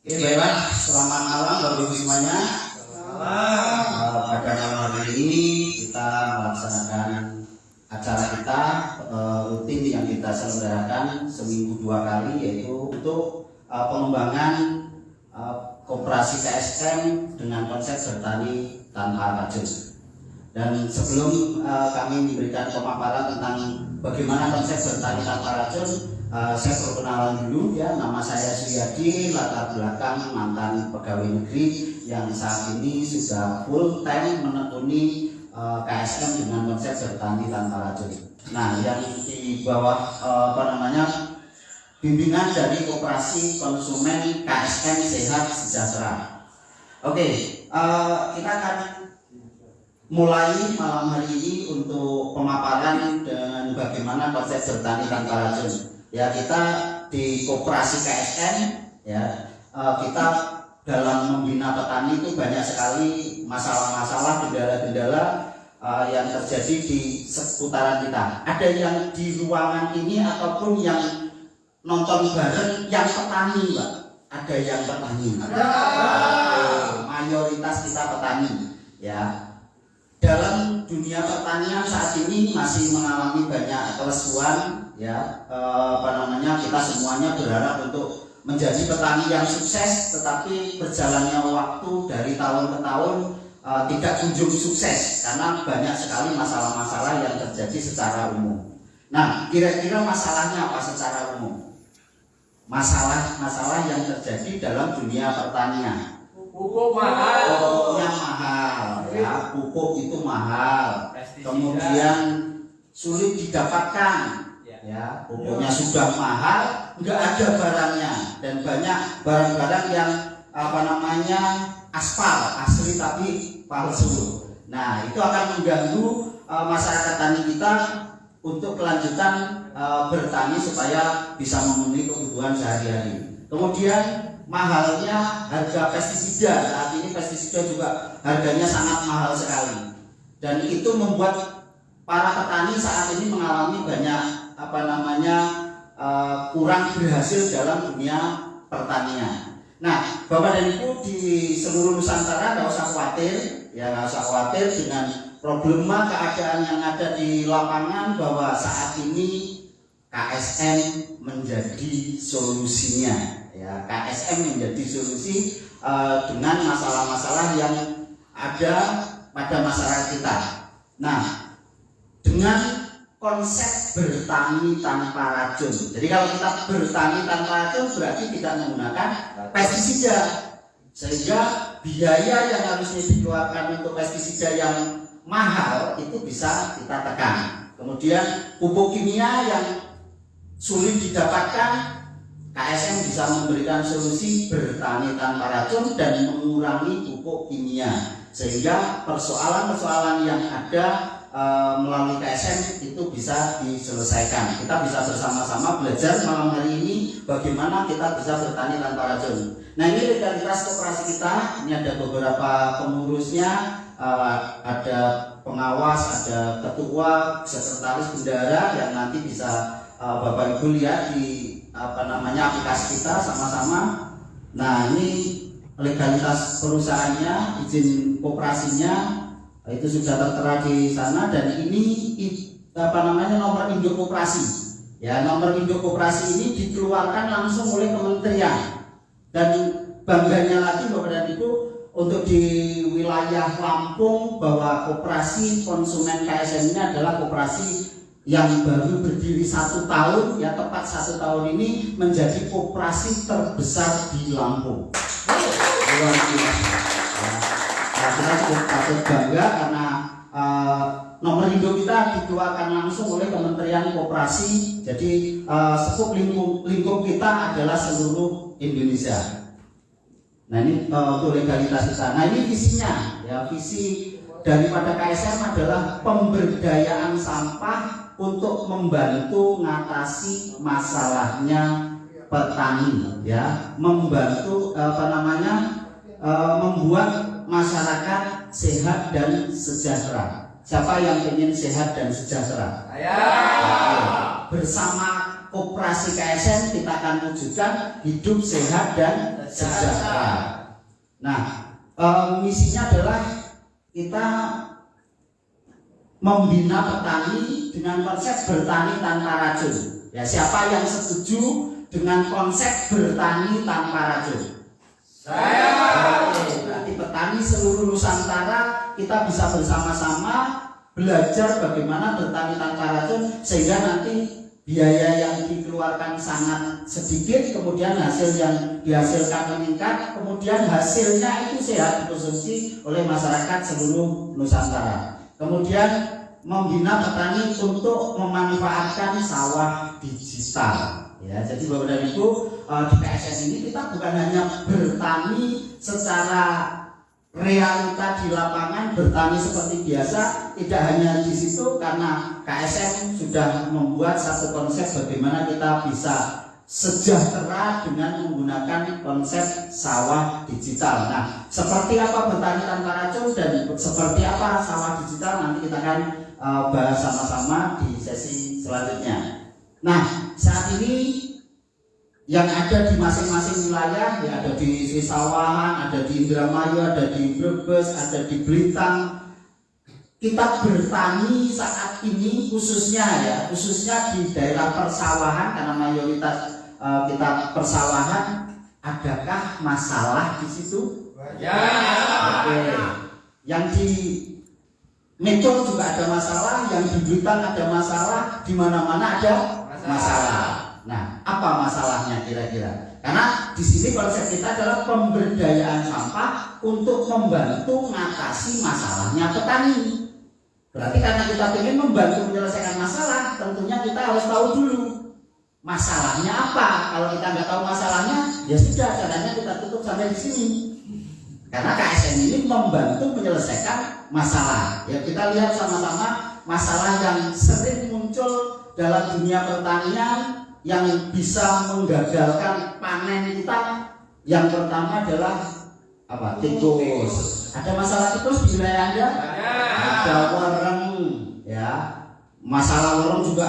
Oke, baiklah, selamat malam Bapak Ibu semuanya. Pada malam hari ini kita melaksanakan acara kita rutin yang kita selenggarakan seminggu 2 kali, yaitu untuk pengembangan koperasi KSM dengan konsep bertani tanpa racun. Dan sebelum kami memberikan pemaparan tentang bagaimana konsep bertani tanpa racun, saya perkenalan dulu ya. Nama saya Suyadi, latar belakang mantan pegawai negeri yang saat ini sudah full time menekuni KSM dengan konsep bertani tanpa racun. Nah, yang di bawah bimbingan dari Koperasi Konsumen KSM Sehat Sejahtera. Oke, kita akan mulai malam hari ini untuk pemaparan dan bagaimana konsep bertani tanpa racun. Ya, kita di Koperasi KSM ya, kita dalam membina petani itu banyak sekali masalah-masalah, kendala-kendala yang terjadi di seputaran kita. Ada yang di ruangan ini ataupun yang nonton bareng yang petani, Pak. Ada yang petani. Mayoritas kita petani ya. Dalam dunia pertanian saat ini masih mengalami banyak kelesuan ya, kita semuanya berharap untuk menjadi petani yang sukses, tetapi berjalannya waktu dari tahun ke tahun tidak kunjung sukses karena banyak sekali masalah-masalah yang terjadi secara umum. Nah, kira-kira masalahnya apa secara umum? Masalah-masalah yang terjadi dalam dunia pertanian. Pupuk mahal. Pupuknya mahal ya, pupuk itu mahal. Kemudian sulit didapatkan ya, pupuknya sudah mahal, nggak ada barangnya, dan banyak barang-barang yang aspal asli tapi palsu. Nah, itu akan mengganggu masyarakat tani kita untuk kelanjutan bertani supaya bisa memenuhi kebutuhan sehari-hari. Kemudian mahalnya harga pestisida. Saat ini pestisida juga harganya sangat mahal sekali, dan itu membuat para petani saat ini mengalami banyak kurang berhasil dalam dunia pertanian. Nah, Bapak dan Ibu di seluruh Nusantara nggak usah khawatir ya, nggak usah khawatir dengan problema keadaan yang ada di lapangan, bahwa saat ini KSM menjadi solusinya ya. KSM menjadi solusi dengan masalah-masalah yang ada pada masyarakat kita. Nah, dengan konsep bertani tanpa racun. Jadi kalau kita bertani tanpa racun berarti tidak menggunakan pestisida, sehingga biaya yang harusnya dikeluarkan untuk pestisida yang mahal itu bisa kita tekan. Kemudian pupuk kimia yang sulit didapatkan, KSM bisa memberikan solusi bertani tanpa racun dan mengurangi pupuk kimia, sehingga persoalan-persoalan yang ada melalui KSM itu bisa diselesaikan. Kita bisa bersama-sama belajar malam hari ini bagaimana kita bisa bertani tanpa racun. Nah, ini legalitas koperasi kita. Ini ada beberapa pengurusnya, ada pengawas, ada ketua, sekretaris, bendara yang nanti bisa Bapak Ibu lihat di aplikasi kita sama-sama. Nah, ini legalitas perusahaannya, izin koperasinya itu sudah tertera di sana, dan ini nomor induk koperasi ya. Nomor induk koperasi ini dikeluarkan langsung oleh kementerian, dan bangganya lagi Bapak dan Ibu untuk di wilayah Lampung bahwa Koperasi Konsumen KSM ini adalah koperasi yang baru berdiri 1 tahun ya, tepat 1 tahun ini menjadi koperasi terbesar di Lampung. Luar biasa. Kita cukup patut bangga karena nomor induk kita dikeluarkan langsung oleh Kementerian Koperasi. Jadi sekup lingkup kita adalah seluruh Indonesia. Nah, ini untuk legalitas kita. Nah, ini visinya ya. Visi daripada KSM adalah pemberdayaan sampah untuk membantu mengatasi masalahnya petani ya, membantu membuat masyarakat sehat dan sejahtera. Siapa yang ingin sehat dan sejahtera? Bersama koperasi KSN kita akan wujudkan hidup sehat dan sejahtera. Nah, misinya adalah kita membina petani dengan konsep bertani tanpa racun. Ya, siapa yang setuju dengan konsep bertani tanpa racun? Saya. Berarti petani seluruh Nusantara kita bisa bersama-sama belajar bagaimana bertani tanpa racun sehingga nanti biaya yang dikeluarkan sangat sedikit, kemudian hasil yang dihasilkan meningkat, kemudian hasilnya itu sehat dikonsumsi oleh masyarakat seluruh Nusantara. Kemudian membina petani untuk memanfaatkan sawah digital. Ya, jadi Bapak dan Ibu, di KSN ini kita bukan hanya bertani secara realita di lapangan, bertani seperti biasa, tidak hanya di situ, karena KSN sudah membuat satu konsep bagaimana kita bisa sejahtera dengan menggunakan konsep sawah digital. Nah, seperti apa bertani tanpa racun dan seperti apa sawah digital nanti kita akan bahas sama-sama di sesi selanjutnya. Nah, saat ini yang ada di masing-masing wilayah, ya ada di Sawahan, ada di Indramayu, ada di Brebes, ada di Blitang. Kita bertani saat ini khususnya di daerah persawahan, karena mayoritas kita persawahan. Adakah masalah di situ? Ya. Oke. Yang di Medan juga ada masalah, yang di Blitar ada masalah, di mana-mana ada masalah. Nah, apa masalahnya kira-kira? Karena di sini konsep kita adalah pemberdayaan sampah untuk membantu mengatasi masalahnya petani. Berarti karena kita ingin membantu menyelesaikan masalah, tentunya kita harus tahu dulu masalahnya apa. Kalau kita nggak tahu masalahnya, ya sudah, caranya kita tutup sampai di sini. Karena KSN ini membantu menyelesaikan masalah. Ya, kita lihat sama-sama masalah yang sering muncul dalam dunia pertanian yang bisa menggagalkan panen kita. Yang pertama adalah apa? Tikus. Ada masalah tikus di wilayah Anda? Ada wareng, ya. Masalah wareng juga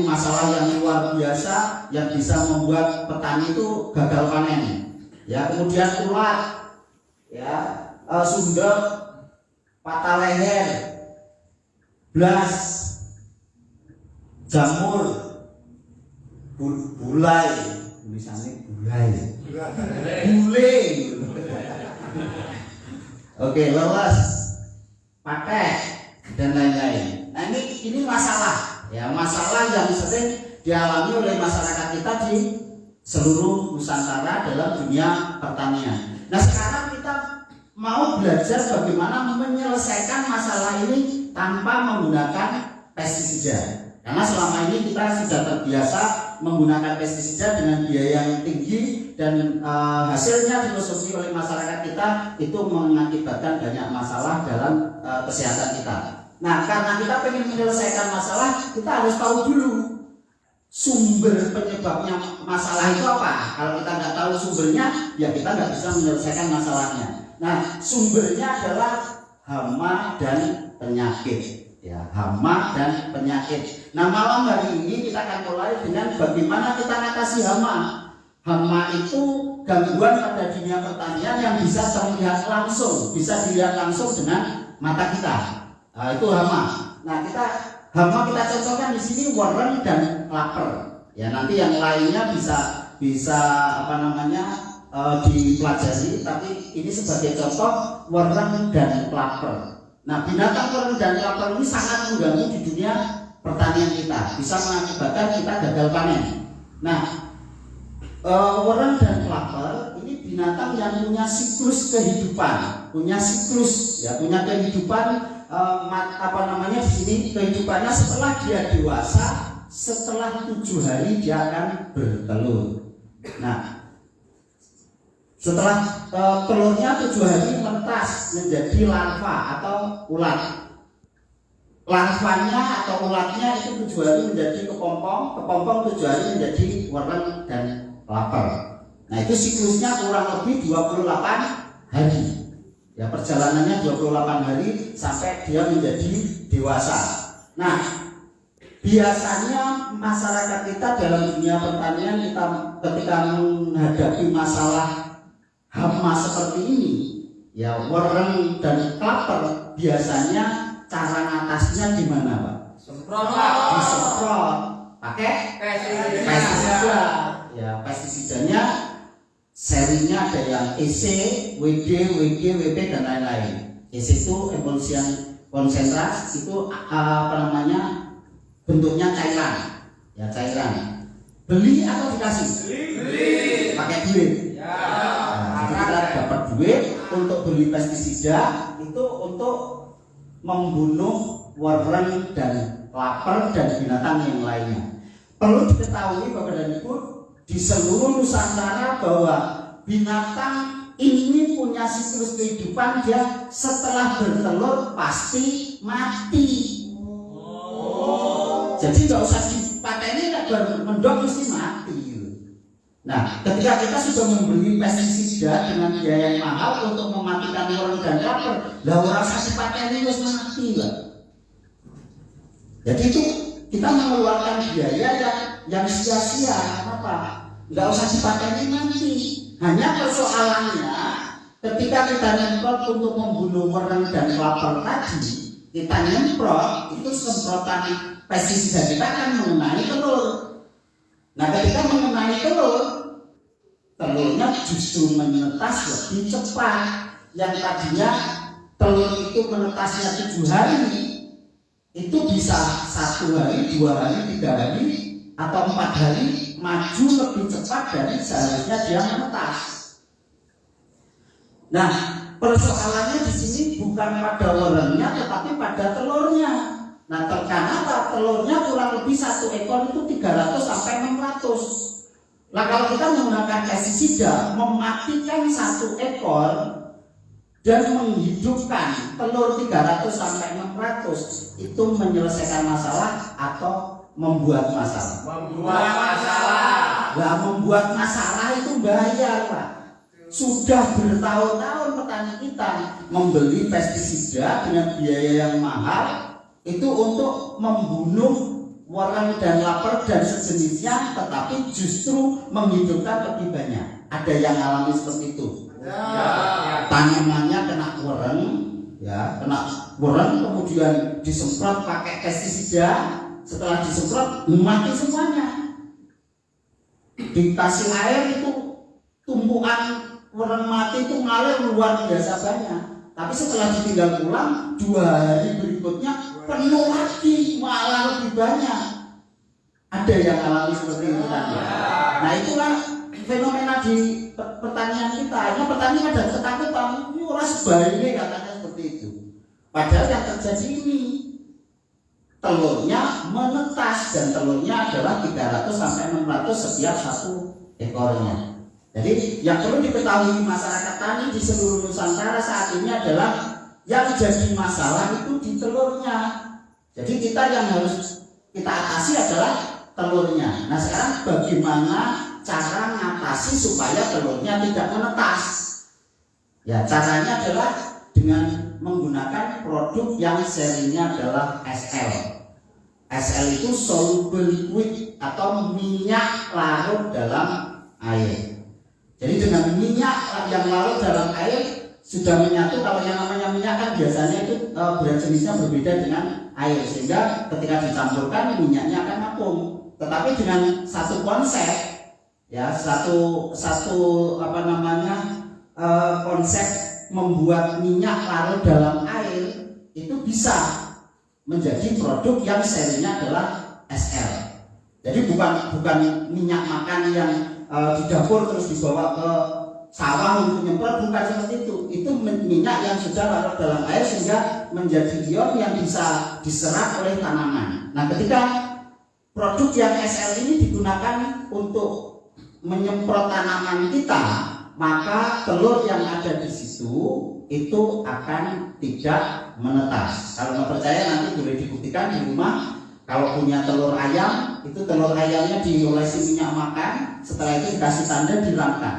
masalah yang luar biasa yang bisa membuat petani itu gagal panen. Ya, kemudian ulat, ya, sundep, patah leher, blas, jamur, bulai, tulisannya bule. Oke, leles, patek, dan lain-lain. Nah, ini masalah, ya, masalah yang sering dialami oleh masyarakat kita di seluruh Nusantara dalam dunia pertanian. Nah, sekarang kita mau belajar bagaimana menyelesaikan masalah ini tanpa menggunakan pestisida. Karena selama ini kita sudah terbiasa menggunakan pestisida dengan biaya yang tinggi dan hasilnya dikonsumsi oleh masyarakat kita itu mengakibatkan banyak masalah dalam kesehatan kita. Nah, karena kita ingin menyelesaikan masalah, kita harus tahu dulu sumber penyebabnya masalah itu apa. Kalau kita nggak tahu sumbernya, ya kita nggak bisa menyelesaikan masalahnya. Nah, sumbernya adalah hama dan penyakit. Ya, hama dan penyakit. Nah, malam hari ini kita akan mulai dengan bagaimana kita mengatasi hama. Hama itu gangguan pada dunia pertanian yang bisa terlihat langsung, bisa dilihat langsung dengan mata kita. Nah, itu hama. Nah, hama kita contohkan di sini wareng dan klaper. Ya, nanti yang lainnya bisa dipelajari, tapi ini sebagai contoh wareng dan klaper. Nah, binatang wareng dan klaper ini sangat mengganggu di dunia pertanian kita, bisa mengakibatkan kita gagal panen. Nah, wareng dan klaper ini binatang yang punya siklus kehidupan, punya kehidupan. Di sini kehidupannya setelah dia dewasa, setelah 7 hari dia akan bertelur. Nah, setelah telurnya 7 hari menetas menjadi larva atau ulat. Larvanya atau ulatnya itu 7 hari menjadi kepompong 7 hari menjadi wareng dan klaper. Nah, itu siklusnya kurang lebih 28 hari. Ya, perjalanannya 28 hari sampai dia menjadi dewasa. Nah, biasanya masyarakat kita dalam dunia pertanian kita ketika menghadapi masalah hama seperti ini, ya wereng dan klaper, biasanya cara ngatasnya gimana, Pak? Disemprot pakai pestisida. Ya, pestisidanya serinya ada yang EC, WD, WG, WP dan lain-lain. EC itu emulsian konsentrat, itu bentuknya cairan. Ya, cairan. Beli atau dikasih? Beli. Pakai duit. Ya. Nah, jadi kita dapat duit untuk beli pestisida itu untuk membunuh wereng dan lapar dan binatang yang lainnya. Perlu diketahui Bapak dan Ibu, di seluruh Nusantara bahwa binatang ini punya siklus kehidupan, dia setelah bertelur pasti mati. Jadi nggak usah dipateni, baru mendok mesti mati. Nah, ketika kita sudah membeli pestisida dengan biaya yang mahal untuk mematikan wereng dan lapar, lah ora usah dipateni wis mati, Pak. Jadi itu kita mengeluarkan biaya yang sia-sia. Kenapa? Nggak usah dipateni nanti. Hanya persoalannya ketika kita nyemprot untuk membunuh wereng dan lapar tadi, kita nyemprot itu semprotan pestisida kita akan mengenai telur. Nah, ketika mengenai telur, telurnya justru menetas lebih cepat. Yang tadinya telur itu menetasnya 7 hari, itu bisa 1 hari, 2 hari, 3 hari, atau 4 hari maju lebih cepat dari seharusnya dia menetas. Nah, persoalannya di sini bukan pada werengnya, tetapi pada telurnya. Nah, kenapa telurnya kurang lebih 1 ekor itu 300 sampai 600. Nah, kalau kita menggunakan pestisida mematikan 1 ekor dan menghidupkan telur 300 sampai 600, itu menyelesaikan masalah atau membuat masalah? Membuat masalah. Nah, membuat masalah itu bahaya, Pak. Sudah bertahun-tahun petani kita membeli pestisida dengan biaya yang mahal itu untuk membunuh wereng dan lapar dan sejenisnya, tetapi justru menghidupkan lebih banyak. Ada yang alami seperti itu. Ya. Tanamannya kena wereng, ya, kena wereng, kemudian disemprot pakai pestisida. Setelah disemprot mati semuanya. Dikasih air itu tumpukan wereng mati itu ngalir luar biasa banyak. Tapi setelah ditinggal pulang 2 hari berikutnya penuh lagi, malah lebih banyak. Ada yang alami seperti itu kan? Nah, itulah fenomena di pertanian kita. Hanya petani ada ketakutan, ini orang sebaliknya katanya seperti itu. Padahal yang terjadi ini telurnya menetas dan telurnya adalah 300 sampai 600 setiap 1 ekornya. Jadi yang perlu diketahui masyarakat tani di seluruh Nusantara saat ini adalah yang jadi masalah itu di telurnya. Jadi kita yang harus kita atasi adalah telurnya. Nah, sekarang bagaimana cara mengatasi supaya telurnya tidak menetas? Ya, caranya adalah dengan menggunakan produk yang serinya adalah SL. SL itu soluble liquid atau minyak larut dalam air. Jadi dengan minyak yang larut dalam air sudah menyatu. Kalau yang namanya minyak kan biasanya itu berat jenisnya berbeda dengan air, sehingga ketika dicampurkan minyaknya akan ngapung. Tetapi dengan satu konsep, ya satu konsep membuat minyak larut dalam air itu bisa menjadi produk yang serinya adalah SL. Jadi bukan minyak makan yang di dapur terus dibawa ke sawah untuk nyemprot, bukan seperti itu. Itu minyak yang sudah larut dalam air sehingga menjadi ion yang bisa diserap oleh tanaman. Nah, ketika produk yang SL ini digunakan untuk menyemprot tanaman kita, maka telur yang ada di situ itu akan tidak menetas. Kalau nggak percaya nanti boleh dibuktikan di rumah. Kalau punya telur ayam, itu telur ayamnya diolesi minyak makan, setelah itu dikasih tanda diramkan.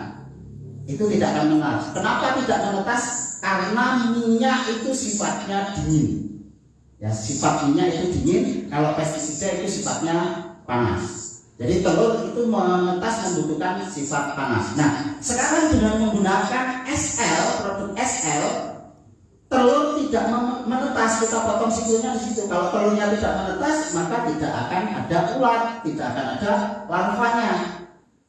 Itu tidak akan menetas. Kenapa tidak menetas? Karena minyak itu sifatnya dingin. Ya, sifat minyak itu dingin. Kalau pestisida itu sifatnya panas. Jadi telur itu menetas membutuhkan sifat panas. Nah, sekarang dengan menggunakan SL, produk SL, telur tidak menetas, kita potong siklusnya di situ. Kalau telurnya tidak menetas, maka tidak akan ada ulat, tidak akan ada larvanya.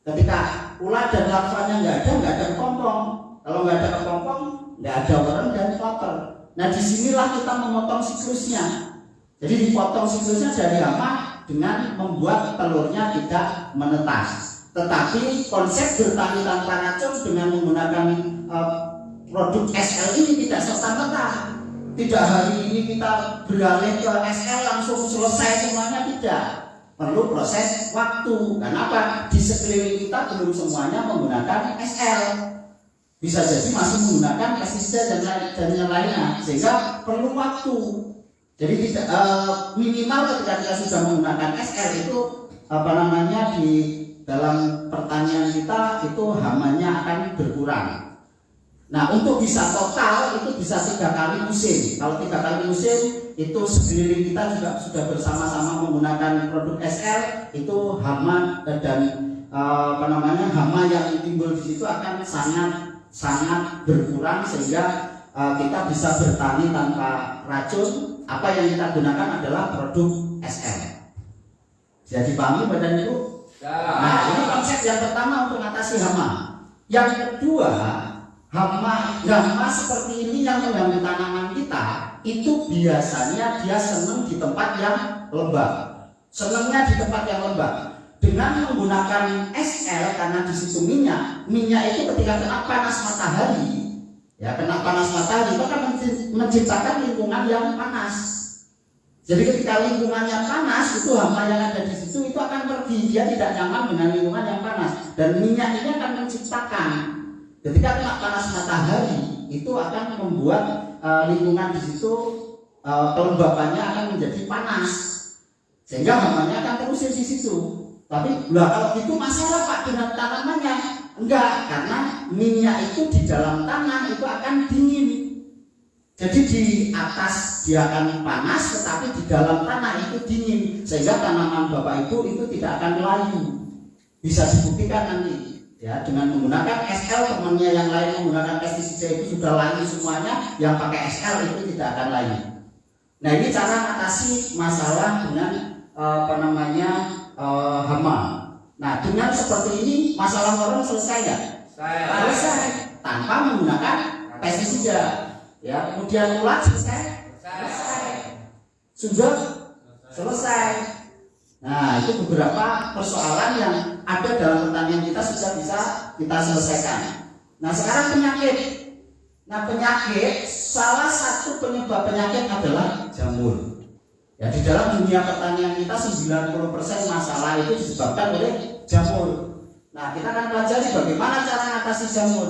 Ketika ulat dan larvanya nggak ada kepompong. Kalau nggak ada kepompong, nggak ada worm dan kotor. Nah, disinilah kita memotong siklusnya. Jadi dipotong siklusnya dari hama dengan membuat telurnya tidak menetas. Tetapi konsep bertani tanpa racun dengan menggunakan produk SL ini tidak serta-merta. Tidak hari ini kita beralih ke SL langsung selesai semuanya, tidak. Perlu proses waktu. Kenapa? Di sekeliling kita belum semuanya menggunakan SL. Bisa jadi masih menggunakan pestisida dan yang lainnya, sehingga perlu waktu. Jadi tidak minimal ketika kita sudah menggunakan SL itu di dalam pertanian kita itu hamanya akan berkurang. Nah, untuk bisa total itu bisa 3 kali musim. Kalau 3 kali musim itu sekeliling kita juga sudah bersama-sama menggunakan produk SL, itu hama dan hama yang timbul di situ akan sangat berkurang, sehingga kita bisa bertani tanpa racun. Apa yang kita gunakan adalah produk SL. Jadi pahami Badan Ibu? Nah, ini konsep yang pertama untuk mengatasi hama. Yang kedua, hama seperti ini yang mengganggu tanaman kita itu biasanya dia senang di tempat yang lembab. Senangnya di tempat yang lembab. Dengan menggunakan SL karena di situ minyak itu ketika kena panas matahari, kena panas matahari itu akan menciptakan lingkungan yang panas. Jadi ketika lingkungannya panas, itu hama yang ada di situ itu akan pergi, dia tidak nyaman dengan lingkungan yang panas, dan minyak ini akan menciptakan. Ketika kena panas matahari, itu akan membuat lingkungan di situ kelembabannya akan menjadi panas, sehingga hamanya akan terusir di situ. Tapi kalau itu masalah Pak dengan tanamannya? Enggak, karena minyak itu di dalam tanah itu akan dingin. Jadi di atas dia akan panas, tetapi di dalam tanah itu dingin, sehingga tanaman Bapak Ibu itu tidak akan layu. Bisa dibuktikan nanti. Ya, dengan menggunakan SL, temannya yang lain menggunakan pestisida itu sudah layu semuanya, yang pakai SL itu tidak akan layu. Nah, ini cara mengatasi masalah dengan hama. Nah, dengan seperti ini masalah worm selesai ya? Selesai. Tanpa menggunakan pestisida. Ya, kemudian ulat selesai. Sudah selesai. Nah, itu beberapa persoalan yang ada dalam pertanian kita sudah bisa kita selesaikan. Nah, sekarang penyakit. Nah, penyakit, salah satu penyebab penyakit adalah jamur. Ya, di dalam dunia pertanian kita 90% masalah itu disebabkan oleh jamur. Nah, kita akan pelajari bagaimana cara mengatasi jamur.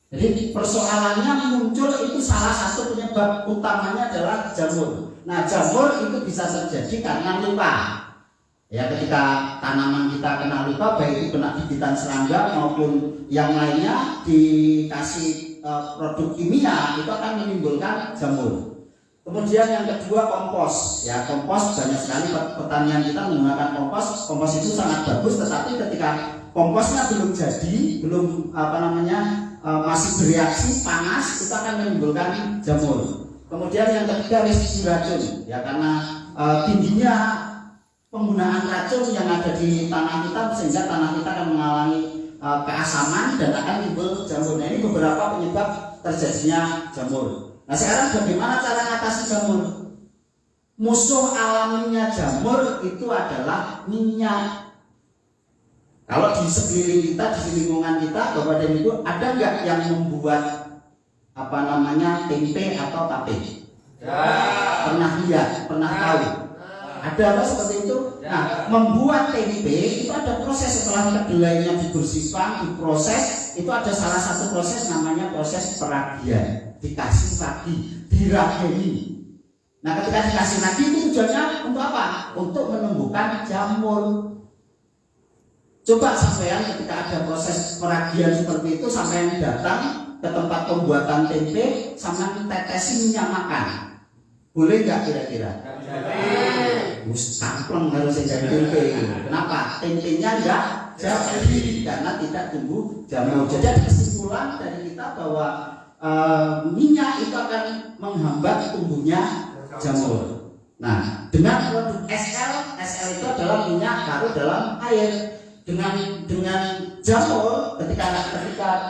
Jadi persoalannya muncul itu salah satu penyebab utamanya adalah jamur. Nah, jamur itu bisa terjadi karena luka. Ya, ketika tanaman kita kena luka, baik itu kena gigitan serangga maupun yang lainnya, dikasih produk kimia itu akan menimbulkan jamur. Kemudian yang kedua, kompos. Ya, kompos banyak sekali pertanian kita menggunakan kompos. Kompos itu sangat bagus, tetapi ketika komposnya belum jadi, masih bereaksi panas, itu akan menimbulkan jamur. Kemudian yang ketiga, resiko racun. Ya, karena tingginya penggunaan racun yang ada di tanah kita, sehingga tanah kita akan mengalami keasaman dan akan timbul jamur. Nah, ini beberapa penyebab terjadinya jamur. Nah, sekarang bagaimana cara mengatasi jamur? Musuh alaminya jamur itu adalah minyak. Kalau di sekeliling kita, di lingkungan kita, Bapak dan Ibu, ada nggak yang membuat tempe atau tape? Ya. Pernah lihat, pernah tahu? Ada apa seperti itu? Nah, membuat tempe itu ada proses. Setelah kedelainya dibersihkan, diproses, itu ada salah satu proses namanya proses peragian. Dikasih ragi, dirageni. Nah, ketika dikasih ragi itu tujuannya untuk apa? Untuk menumbuhkan jamur. Coba sampean ketika ada proses peragian seperti itu, sampean datang ke tempat pembuatan tempe, sampean tetesi minyak makan. Boleh nggak kira-kira? Mustahil harus jadi tempe. Kenapa? Tempenya enggak jadi karena tidak tumbuh jamur. Jadi ada kesimpulan dari kita bahwa minyak itu akan menghambat tumbuhnya jamur. Nah, dengan produk SL itu adalah minyak larut dalam air. Dengan jamur, ketika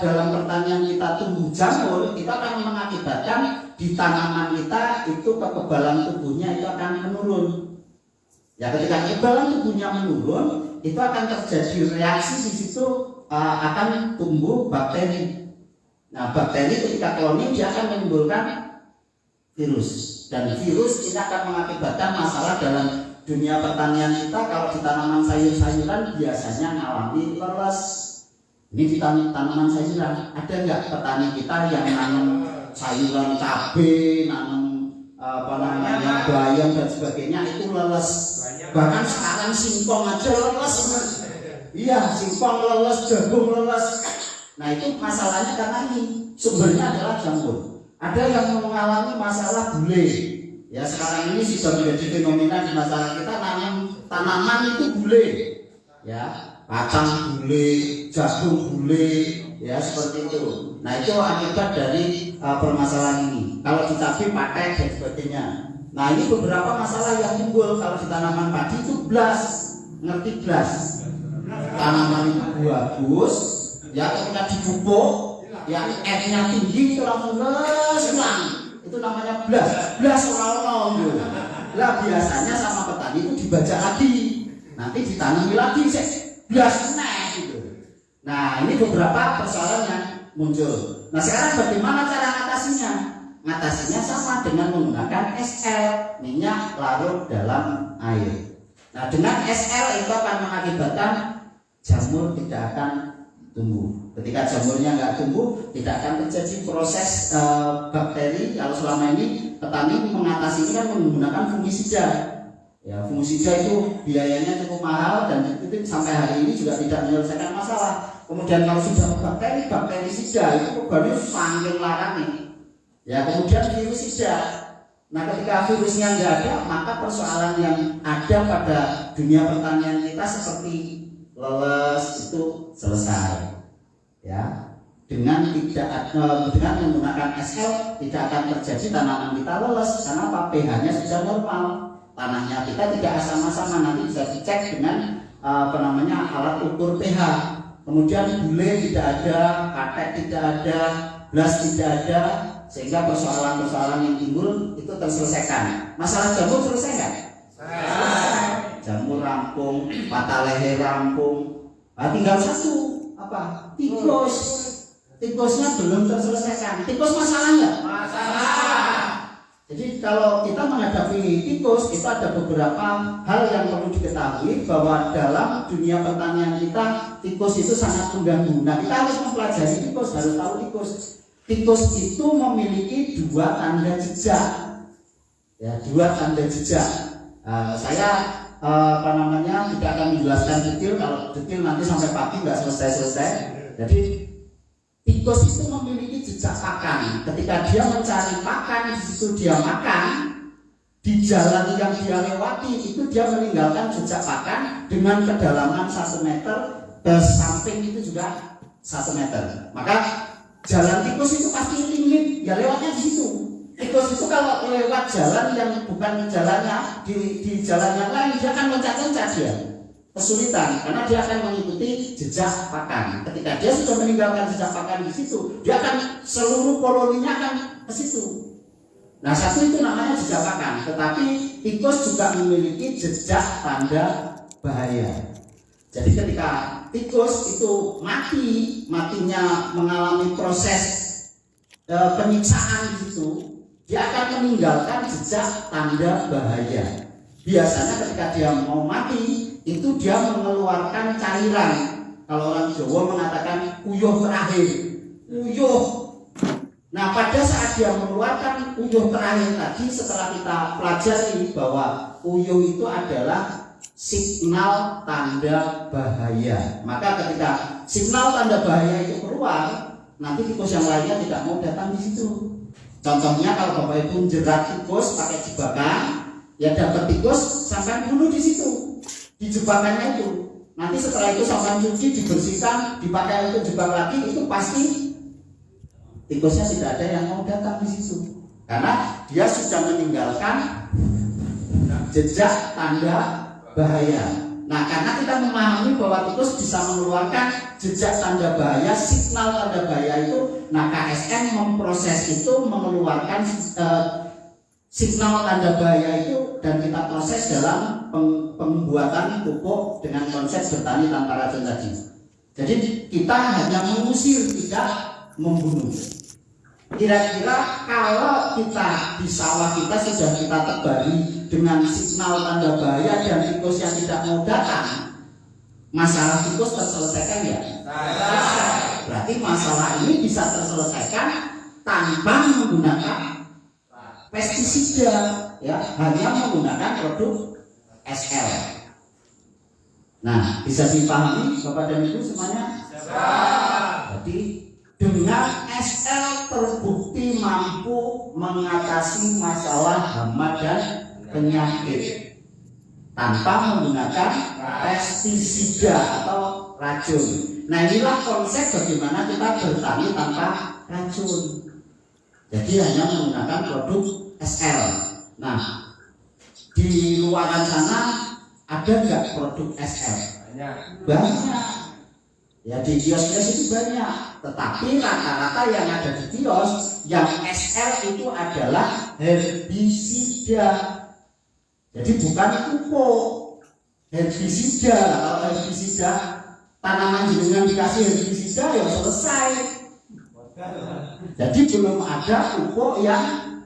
dalam pertanian kita tumbuh jamur, itu akan mengakibatkan di tanaman kita itu kekebalan tubuhnya itu akan menurun. Ya, ketika kekebalan tubuhnya menurun, itu akan terjadi reaksi di situ, akan tumbuh bakteri. Nah, bakteri ketika kloning dia akan menimbulkan virus, dan virus ini akan mengakibatkan masalah dalam dunia pertanian kita. Kalau di tanaman sayur-sayuran biasanya mengalami leles. Ini di tanaman sayuran, ada nggak petani kita yang nanam sayuran cabai, nanam bayam dan sebagainya itu leles. Bahkan sekarang singkong aja leles. Iya, singkong leles, jagung leles. Nah, itu masalahnya karena ini sumbernya adalah jamur. Ada yang mengalami masalah bule. Ya, sekarang ini sudah menjadi fenomena di masyarakat kita, nanam tanaman itu bule. Ya, kacang bule, jagung bule, ya seperti itu. Nah, itu akibat dari permasalahan ini. Kalau di cabai pakai dan sebagainya. Nah, ini beberapa masalah yang timbul kalau di tanaman padi itu blas. Ngerti blas? Tanaman itu bagus, ya ketika dipupuk, ya F-nya tinggi itu langsung hilang. Itu namanya blas orang-orang. Lah biasanya sama petani itu dibajak lagi, nanti ditanami lagi blas gitu. Nah, ini beberapa persoalan yang muncul. Nah, sekarang bagaimana cara mengatasinya? Mengatasinya sama dengan menggunakan SL, minyak larut dalam air. Nah, dengan SL itu akan mengakibatkan jamur tidak akan tumbuh. Ketika jamurnya nggak tumbuh, tidak akan terjadi proses bakteri. Kalau selama ini petani mengatasi ini kan menggunakan fungisida. Ya, fungisida itu biayanya cukup mahal dan itu sampai hari ini juga tidak menyelesaikan masalah. Kemudian kalau sudah bakterisida itu baru saking larangnya. Ya, kemudian virusida. Nah, ketika virusnya nggak ada, maka persoalan yang ada pada dunia pertanian kita seperti leles itu selesai. Ya, dengan menggunakan SL tidak akan terjadi tanaman kita leles karena pH-nya sudah normal. Tanahnya kita tidak asam-asam, nanti bisa dicek dengan alat ukur pH. Kemudian bule tidak ada, katek tidak ada, blas tidak ada, sehingga persoalan-persoalan yang timbul itu terselesaikan. Masalah jamur selesai nggak? Selesai. Jamur rampung, patah leher rampung. Nah, tinggal satu apa? Tikus. Tikusnya belum terselesaikan. Tikus masalah nggak? Masalah. Jadi kalau kita menghadapi tikus, itu ada beberapa hal yang perlu diketahui bahwa dalam dunia pertanian kita tikus itu sangat mengganggu. Nah, kita harus mempelajari tikus, harus tahu tikus. Tikus itu memiliki dua tanda jejak. Ya, dua tanda jejak. Saya tidak akan menjelaskan detail. Kalau detail nanti sampai pagi nggak selesai. Jadi tikus itu memiliki jejak pakan. Ketika dia mencari pakan, di situ dia makan. Di jalan yang dia lewati itu dia meninggalkan jejak pakan dengan kedalaman 1 meter, ke samping itu juga 1 meter. Maka jalan tikus itu pasti limit, ya lewatnya di situ. Tikus itu kalau lewat jalan yang bukan jalannya, di jalan yang lain dia akan loncat-loncat dia. Kesulitan karena dia akan mengikuti jejak pakan. Ketika dia sudah meninggalkan jejak pakan di situ, dia akan seluruh koloninya akan ke situ. Nah, satu itu namanya jejak pakan. Tetapi tikus juga memiliki jejak tanda bahaya. Jadi ketika tikus itu matinya mengalami proses penyiksaan di situ, dia akan meninggalkan jejak tanda bahaya. Biasanya ketika dia mau mati, itu dia mengeluarkan cairan. Kalau orang Jawa mengatakan uyuh terakhir. Uyuh. Nah, pada saat dia mengeluarkan uyuh terakhir tadi, setelah kita pelajari bahwa uyuh itu adalah signal tanda bahaya. Maka ketika signal tanda bahaya itu keluar, nanti tikus yang lainnya tidak mau datang di situ. Contohnya kalau Bapak Ibu jerat tikus pakai jebakan, Ya dapat tikus, sampai bunuh di situ, di jebakannya itu. Nanti setelah itu sampai cuci, dibersihkan, dipakai untuk jebak lagi, itu pasti tikusnya tidak ada yang mau datang di situ, karena dia sudah meninggalkan jejak tanda bahaya. Nah, karena kita memahami bahwa tikus bisa mengeluarkan jejak tanda bahaya, signal tanda bahaya itu, nah KSN memproses itu, mengeluarkan signal tanda bahaya itu, dan kita proses dalam pembuatan pupuk dengan konsep bertani tanpa racun tadi. Jadi kita hanya mengusir, tidak membunuh. Kira-kira kalau kita di sawah kita sudah kita tebari dengan signal tanda bahaya dan tikus yang tidak mau datang, masalah tikus terselesaikan ya? Berarti masalah ini bisa terselesaikan tanpa menggunakan pestisida, ya, hanya menggunakan produk SL. Nah, bisa dipahami Bapak dan Ibu semuanya? Jadi dengan SL terbukti mampu mengatasi masalah hama dan penyakit tanpa menggunakan pestisida atau racun. Nah, inilah konsep bagaimana kita bertani tanpa racun. Jadi hanya menggunakan produk SL. Nah, di luaran sana ada nggak produk SL? Banyak. Ya, di kios-kios itu banyak. Tetapi rata-rata yang ada di kios yang SL itu adalah herbisida. Jadi bukan pupuk, herbisida. Kalau herbisida tanaman jenengan dikasih herbisida ya selesai. Jadi belum ada pupuk yang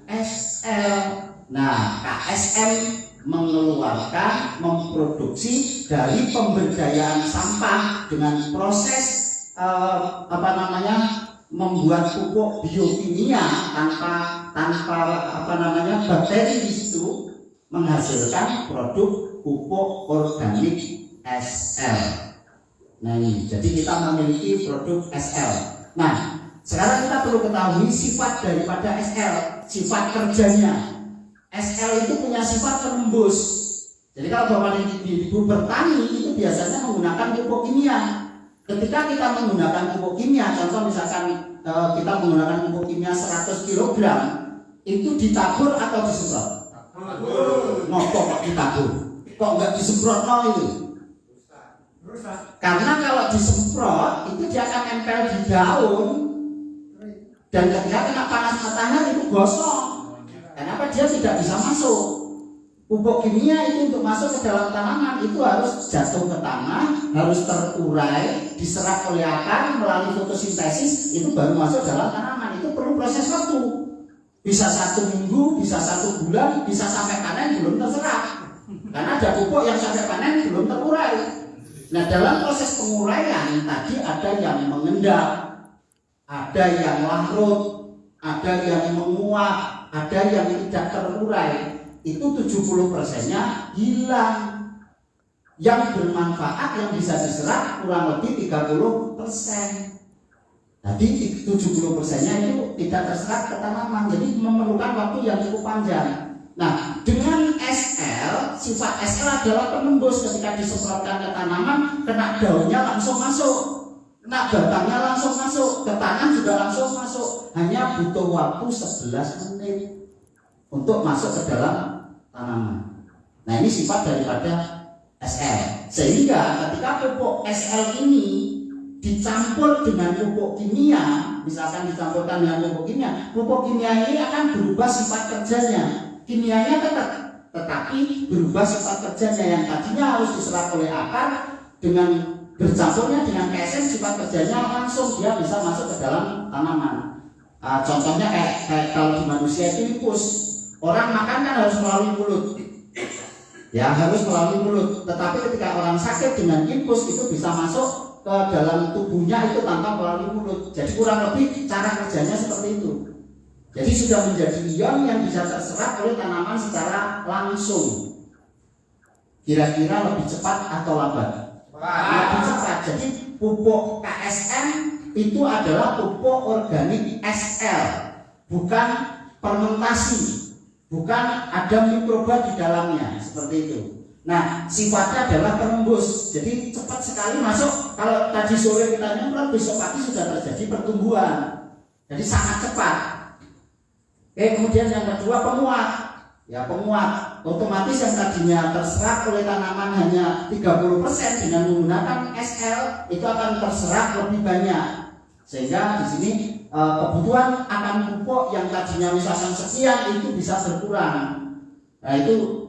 SL. Nah, KSM mengeluarkan, memproduksi dari pemberdayaan sampah dengan proses membuat pupuk biokimia tanpa bakteri di situ, menghasilkan produk pupuk organik SL. Nah ini, jadi kita memiliki produk SL. Nah, sekarang kita perlu ketahui sifat daripada SL, sifat kerjanya. SL itu punya sifat penembus. Jadi kalau Bapak dan Ibu bertani itu biasanya menggunakan pupuk kimia. Ketika kita menggunakan pupuk kimia, contoh misalkan kita menggunakan pupuk kimia 100 kg, itu ditabur atau disemprot? Ngokok kok ditabur? Kok nggak disemprot itu? Karena kalau disemprot itu dia akan nempel di daun, dan ketika kena panas matahari itu gosong. Kenapa dia tidak bisa masuk? Pupuk kimia itu untuk masuk ke dalam tanaman itu harus jatuh ke tanah, harus terurai, diserap oleh akar melalui fotosintesis, itu baru masuk dalam tanaman. Itu perlu proses waktu. Bisa 1 minggu, bisa 1 bulan, bisa sampai panen belum terserap. Karena ada pupuk yang sampai panen belum terurai. Nah, dalam proses penguraian tadi ada yang mengendap, ada yang larut, ada yang menguap, ada yang tidak terurai. Itu 70%-nya hilang. Yang bermanfaat yang bisa diserap kurang lebih 30%. Jadi 70%-nya itu tidak terserap ke tanaman, jadi memerlukan waktu yang cukup panjang. Nah, dengan SL, sifat SL adalah penembus. Ketika disemprotkan ke tanaman, kena daunnya langsung masuk, kena batangnya langsung masuk, ke tangan juga langsung masuk. Hanya butuh waktu 11 menit untuk masuk ke dalam tanaman. Nah, ini sifat daripada SL. Sehingga ketika pupuk SL ini dicampur dengan pupuk kimia, misalkan dicampurkan dengan pupuk kimia ini akan berubah sifat kerjanya. Kimianya tetap, tetapi berubah sifat kerjanya. Yang tadinya harus diserap oleh akar, dengan bercampurnya dengan KSM, sifat kerjanya langsung dia bisa masuk ke dalam tanaman. Contohnya kayak kalau di manusia itu lipus. Orang makan kan harus melalui mulut, ya harus melalui mulut. Tetapi ketika orang sakit dengan infus itu bisa masuk ke dalam tubuhnya itu tanpa melalui mulut. Jadi kurang lebih cara kerjanya seperti itu. Jadi sudah menjadi ion yang bisa terserap oleh tanaman secara langsung. Kira-kira lebih cepat atau lambat? Lebih cepat. Jadi pupuk KSM itu adalah pupuk organik SL, bukan fermentasi. bukan ada mikroba di dalamnya seperti itu. Nah, sifatnya adalah penembus. Jadi cepat sekali masuk. Kalau tadi sore kita nyemprot, besok pagi sudah terjadi pertumbuhan. Jadi sangat cepat. Kemudian yang kedua penguat. Ya, penguat. Otomatis yang tadinya terserap oleh tanaman hanya 30% dengan menggunakan SL itu akan terserap lebih banyak. Sehingga di sini kebutuhan akan pupuk yang tadinya misalkan sekian itu bisa berkurang. Nah, itu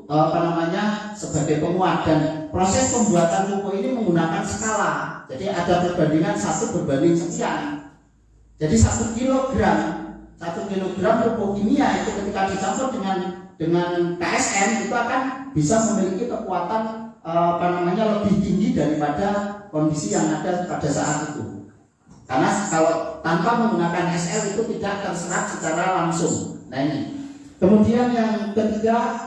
sebagai penguat, dan proses pembuatan pupuk ini menggunakan skala. Jadi ada perbandingan 1 berbanding sekian. Jadi 1 kilogram pupuk kimia itu ketika dicampur dengan KSM itu akan bisa memiliki kekuatan lebih tinggi daripada kondisi yang ada pada saat itu. Karena kalau tanpa menggunakan SL itu tidak terserap secara langsung. Nah ini. Kemudian yang ketiga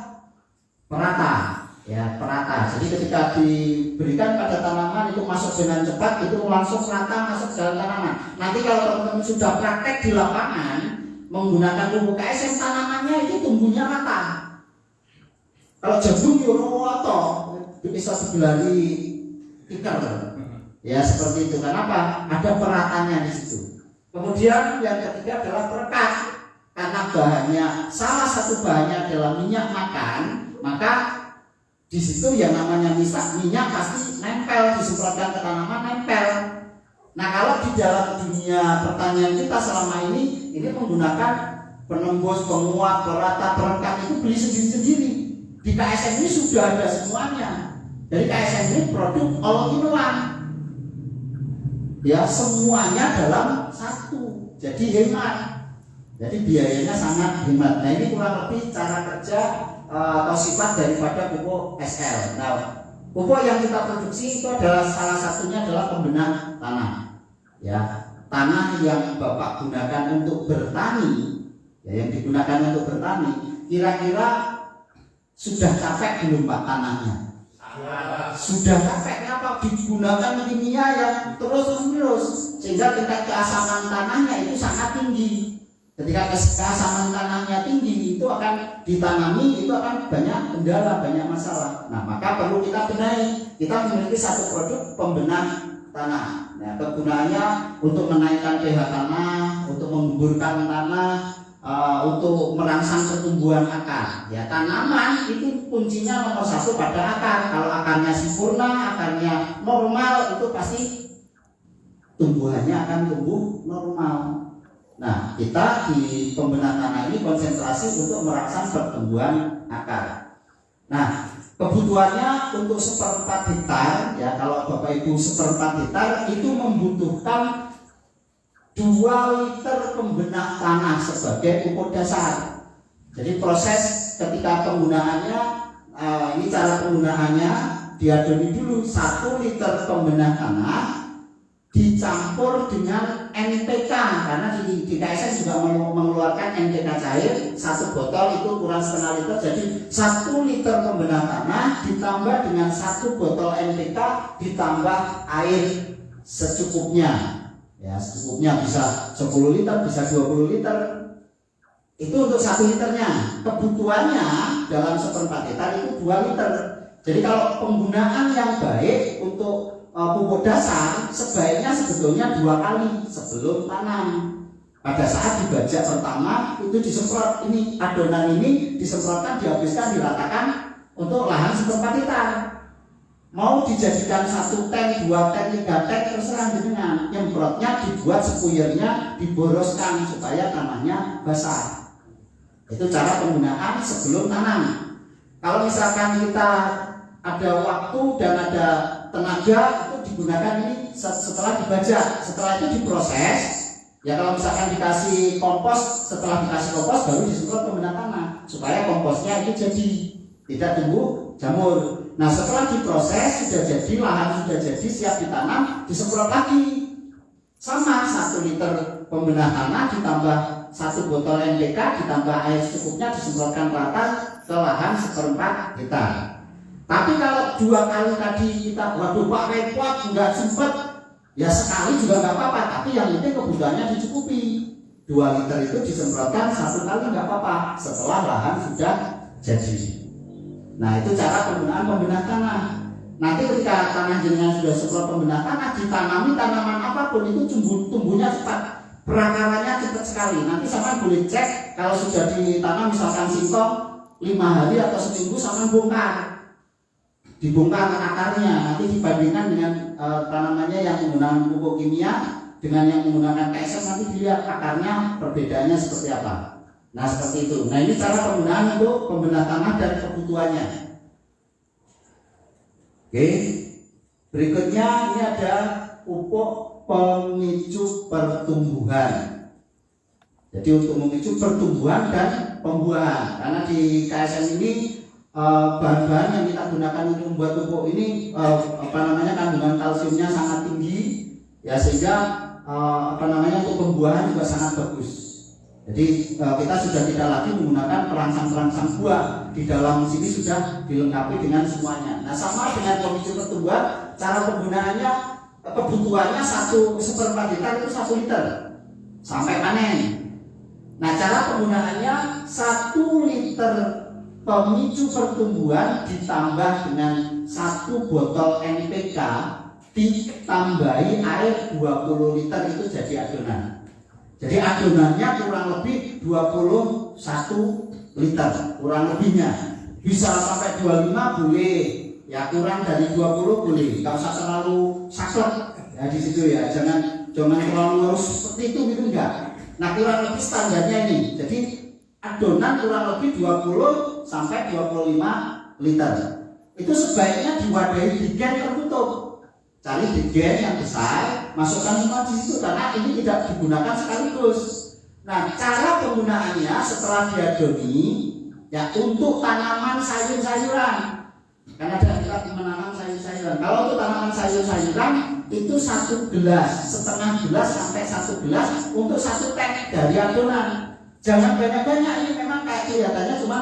perata, ya perata. Jadi ketika diberikan pada tanaman itu masuk dengan cepat, itu langsung rata masuk dalam tanaman. Nanti kalau teman-teman sudah praktek di lapangan menggunakan pupuk KSM, tanamannya itu tumbuhnya rata. Kalau jagung yorowoto bisa digelari tikar, ya seperti itu. Kenapa? Ada peratanya di situ. Kemudian yang ketiga adalah perekat. Karena bahannya, salah satu bahannya adalah minyak makan, maka di situ yang namanya minyak pasti nempel, disemprotkan ke tanaman nempel. Nah, kalau di dalam dunia pertanian kita selama ini menggunakan penembus, penguat, perata, perekat itu beli sendiri-sendiri. Di KSM ini sudah ada semuanya. Jadi KSM ini produk all in one. Ya, semuanya dalam satu. Jadi hemat. Jadi biayanya sangat hemat. Nah, ini kurang lebih cara kerja atau sifat daripada pupuk SL. Nah, pupuk yang kita produksi itu adalah salah satunya adalah pembenah tanah. Ya, tanah yang Bapak gunakan untuk bertani, ya, yang digunakan untuk bertani, kira-kira sudah capek belum Pak tanahnya? Sudah capek. Kenapa? Digunakan kimia yang terus-menerus sehingga tingkat keasaman tanahnya itu sangat tinggi. Ketika keasaman tanahnya tinggi, itu akan ditanami, itu akan banyak kendala, banyak masalah. Nah, maka perlu kita benahi. Kita memiliki satu produk pembenah tanah. Nah, kegunaannya untuk menaikkan pH tanah, untuk menggugurkan tanah, untuk merangsang pertumbuhan akar. Ya, tanaman itu kuncinya nomor 1 pada akar. Kalau akarnya sempurna, akarnya normal, itu pasti tumbuhannya akan tumbuh normal. Nah, kita di pembenah tanah ini konsentrasi untuk merangsang pertumbuhan akar. Nah, kebutuhannya untuk 1/4 hektar, ya kalau Bapak Ibu 1/4 hektar itu membutuhkan 2 liter pembenah tanah sebagai pupuk dasar. Jadi proses ketika penggunaannya, ini cara penggunaannya, diadoni dulu 1 liter pembenah tanah dicampur dengan NPK, karena di KSM juga mengeluarkan NPK cair 1 botol itu kurang setengah liter. Jadi 1 liter pembenah tanah ditambah dengan 1 botol NPK ditambah air secukupnya. Ya, secukupnya bisa 10 liter, bisa 20 liter. Itu untuk 1 liternya. Kebutuhannya dalam 1/4 hektar itu 2 liter. Jadi kalau penggunaan yang baik untuk pupuk dasar sebaiknya sebetulnya 2 kali sebelum tanam. Pada saat dibajak pertama itu disemprot, ini adonan ini disemprotkan, dihabiskan, diratakan untuk lahan 1/4 hektar. Mau dijadikan 1 tank, 2 tank, 3 tank terserah dengan nyemprotnya dibuat sepuyernya, diboroskan supaya tanahnya basah. Itu cara penggunaan sebelum tanam. Kalau misalkan kita ada waktu dan ada tenaga, itu digunakan ini setelah dibajak, setelah itu diproses. Ya kalau misalkan dikasih kompos, setelah dikasih kompos baru disemprot pembenah tanah supaya komposnya itu jadi tidak tumbuh jamur. Nah setelah diproses sudah jadi, lahan sudah jadi, siap ditanam, disemprot lagi sama 1 liter pembenah tanah ditambah 1 botol NPK ditambah air secukupnya, disemprotkan rata ke lahan 1/4 hektar. Tapi kalau 2 kali tadi kita, waduh Pak repot, nggak sempet, ya sekali juga nggak apa-apa. Tapi yang penting kebutuhannya dicukupi. 2 2 liter itu disemprotkan 1 kali nggak apa-apa setelah lahan sudah jadi. Nah itu cara penggunaan pembedah tanah. Nanti ketika tanah jenengan sudah semprot pembedah tanah, ditanami tanaman apapun itu tumbuhnya cepat, perakarannya cepat sekali. Nanti sama boleh cek kalau sudah ditanam misalkan singkong 5 hari atau seminggu sama dibongkar akarnya. Nanti dibandingkan dengan tanamannya yang menggunakan pupuk kimia dengan yang menggunakan KSM, nanti dilihat akarnya perbedaannya seperti apa. Nah seperti itu. Nah ini cara penggunaan untuk pembedah tanah dan kebutuhannya. Oke, berikutnya ini ada pupuk pemicu pertumbuhan. Jadi untuk memicu pertumbuhan dan pembuahan, karena di KSM ini bahan-bahan yang kita gunakan untuk membuat pupuk ini kandungan kalsiumnya sangat tinggi, ya sehingga untuk pembuahan juga sangat bagus. Jadi kita sudah tidak lagi menggunakan perangsang-perangsang buah, di dalam sini sudah dilengkapi dengan semuanya. Nah sama dengan pemicu pertumbuhan, cara penggunaannya kebutuhannya 1/4 liter itu 1 liter sampai panen. Nah cara penggunaannya 1 liter pemicu pertumbuhan ditambah dengan 1 botol NPK ditambahi air 20 liter itu jadi adonan. Jadi adonannya kurang lebih 21 liter, kurang lebihnya. Bisa sampai 25 boleh, ya kurang dari 20 boleh. Enggak usah terlalu saklek ya di situ ya. Jangan terlalu harus seperti itu gitu enggak. Nah, kurang lebih standarnya ini. Jadi adonan kurang lebih 20 sampai 25 liter. Itu sebaiknya diwadahi degen tertutup. Cari degen yang besar, masukkan semua di situ karena ini tidak digunakan sekaligus. Nah, cara penggunaannya setelah diadoni ya untuk tanaman sayur-sayuran. Karena kita menanam sayur-sayuran. Kalau untuk tanaman sayur-sayuran itu 1 gelas, setengah gelas sampai 1 gelas untuk 1 tank dari adonan. Jangan banyak-banyak, ini memang kayak kelihatannya cuma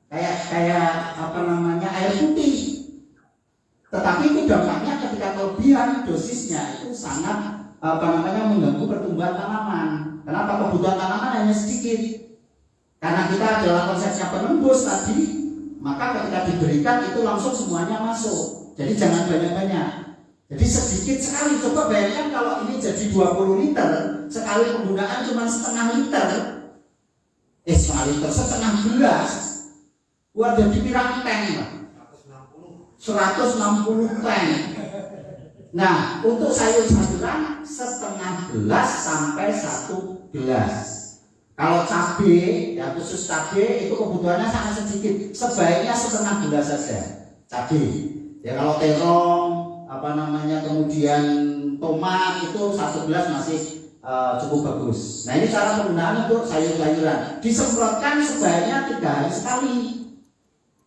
kayak air putih. Tetapi itu dampaknya ketika kelebihan dosisnya itu sangat mengganggu pertumbuhan tanaman. Kenapa? Kebutuhan tanaman hanya sedikit. Karena kita adalah konsepnya penembus tadi, maka ketika diberikan itu langsung semuanya masuk. Jadi jangan banyak-banyak. Jadi sedikit sekali. Coba bayangkan kalau ini jadi 20 liter, sekali penggunaan cuma setengah liter. Setengah gelas. Wadah di pirang tank, 160 tank. Nah, untuk sayur-sayuran setengah gelas sampai 1 gelas. Kalau cabai, ya khusus cabai itu kebutuhannya sangat sedikit. Sebaiknya setengah gelas saja cabai. Ya kalau terong, kemudian tomat itu 1 gelas masih cukup bagus. Nah ini cara penggunaan untuk sayur-sayuran. Disemprotkan sebaiknya 3 hari sekali.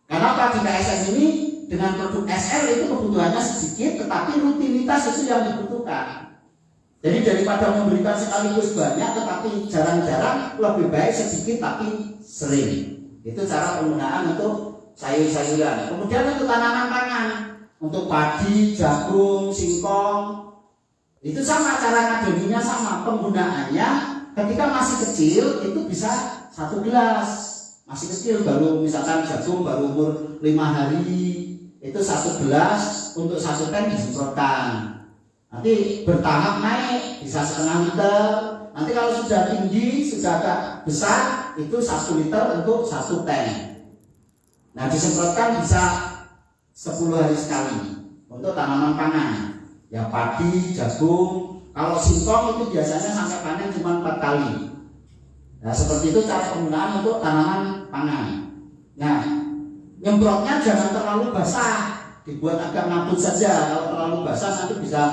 Kenapa? Di KSM ini dengan produk SL itu kebutuhannya sedikit, tetapi rutinitas itu yang dibutuhkan. Jadi daripada memberikan sekaligus banyak, tetapi jarang-jarang, lebih baik sedikit tapi sering. Itu cara penggunaan untuk sayur-sayuran. Kemudian untuk tanaman pangan, untuk padi, jagung, singkong, itu sama cara ngadoninya sama. Penggunaannya ketika masih kecil itu bisa 1 gelas. Masih kecil baru misalkan jagung baru umur 5 hari itu 1 gelas untuk 1 tank disemprotkan. Nanti bertahap naik bisa setengah liter. Nanti kalau sudah tinggi sudah agak besar itu 1 liter untuk 1 tank. Nah disemprotkan bisa 10 hari sekali untuk tanaman pangan. Ya padi, jagung. Kalau singkong itu biasanya sampai panen cuma 4 kali. Nah seperti itu cara penggunaan untuk tanaman pangan. Nah nyemprotnya jangan terlalu basah, dibuat agak ngabut saja. Kalau terlalu basah nanti bisa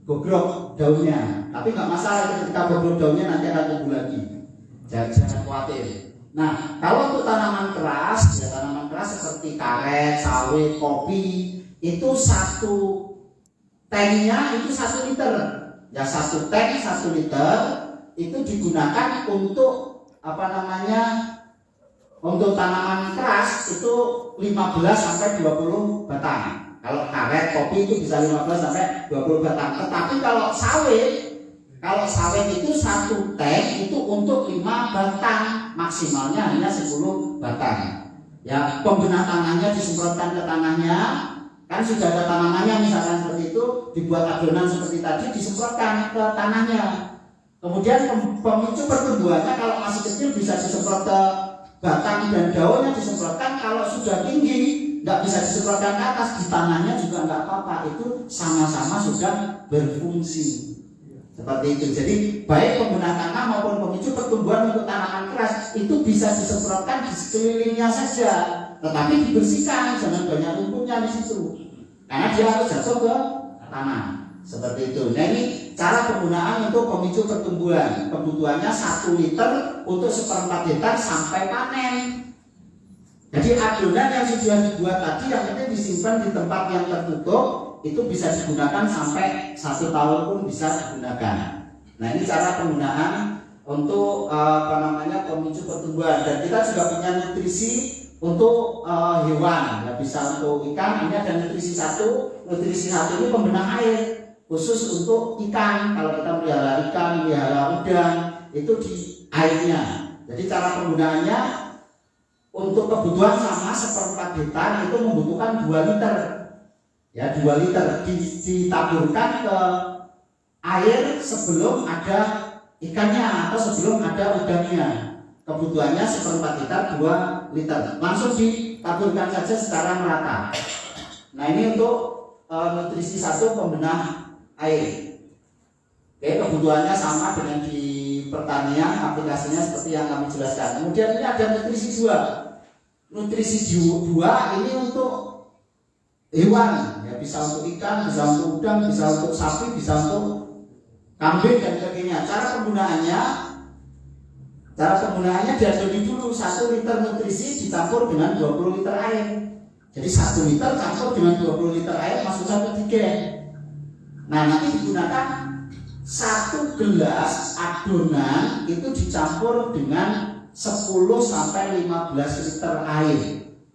gogrok daunnya. Tapi nggak masalah ketika gogrok daunnya nanti akan tumbuh lagi. Jangan khawatir. Nah kalau untuk tanaman keras, ya tanaman keras seperti karet, sawit, kopi itu 1 tanknya itu 1 liter. Ya 1 tank 1 liter itu digunakan untuk untuk tanaman keras itu 15 sampai 20 batang. Kalau karet kopi itu bisa 15 sampai 20 batang. Tetapi kalau sawit Kalau sawit itu satu tank itu untuk 5 batang, maksimalnya hanya 10 batang. Ya, pembenah tanahnya disemprotkan ke tanahnya, kan sudah ada tanamannya misalkan seperti itu, dibuat adonan seperti tadi, disemprotkan ke tanahnya. Kemudian pemicu pertumbuhannya kalau masih kecil bisa disemprot ke batang dan daunnya disemprotkan. Kalau sudah tinggi nggak bisa disemprotkan ke atas, di tanahnya juga nggak apa-apa. Itu sama-sama sudah berfungsi. Seperti itu. Jadi baik penggunaan tanah maupun pemicu pertumbuhan untuk tanaman keras itu bisa disemprotkan di sekelilingnya saja, tetapi dibersihkan, jangan banyak lumpurnya di situ, karena dia harus jatuh ke tanah. Seperti itu. Nah, ini cara penggunaan untuk pemicu pertumbuhan. Kebutuhannya 1 liter untuk 1/4 hektar sampai panen. Jadi adonan yang sudah dibuat tadi yang penting disimpan di tempat yang tertutup, itu bisa digunakan sampai 1 tahun pun bisa digunakan. Nah, ini cara penggunaan untuk pemicu pertumbuhan. Dan kita juga punya nutrisi untuk hewan, ya, bisa untuk ikan. Ini ada nutrisi satu ini pembenah air khusus untuk ikan. Kalau kita melihara ikan, melihara udang, itu di airnya. Jadi cara penggunaannya untuk kebutuhan sama 1/4 hektar itu membutuhkan 2 liter. Ya, 2 liter ditaburkan ke air sebelum ada ikannya atau sebelum ada udangnya. Kebutuhannya 1/4 hektar 2 liter. Langsung ditaburkan saja secara merata. Nah, ini untuk nutrisi 1 pembenah air. Oke, kebutuhannya sama dengan di pertanian, aplikasinya seperti yang kami jelaskan. Kemudian ini ada nutrisi 2. Nutrisi 2 ini untuk hewan, ya, bisa untuk ikan, bisa untuk udang, bisa untuk sapi, bisa untuk kambing dan sebagainya. Cara penggunaannya diadoni dulu. 1 liter nutrisi dicampur dengan 20 liter air. Jadi 1 liter campur dengan 20 liter air masukkan ke tigen. Nah, nanti digunakan 1 gelas adonan itu dicampur dengan 10 sampai 15 liter air.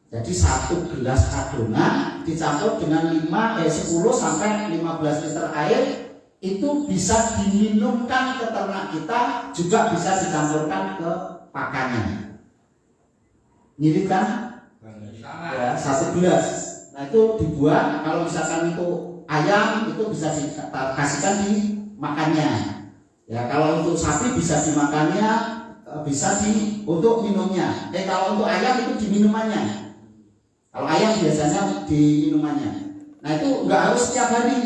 Jadi 1 gelas adonan dicampur dengan 10 sampai 15 liter air itu bisa diminumkan ke ternak kita, juga bisa dicampurkan ke pakannya. Mirip kan? Ya, 1 gelas. Nah, itu dibuat. Kalau misalkan itu ayam itu bisa dikasihkan di makannya. Ya, kalau untuk sapi bisa dimakannya, bisa untuk minumnya. Kalau untuk ayam itu di minumannya. Kalau ayam biasanya di minumannya. Nah, itu nggak harus setiap hari,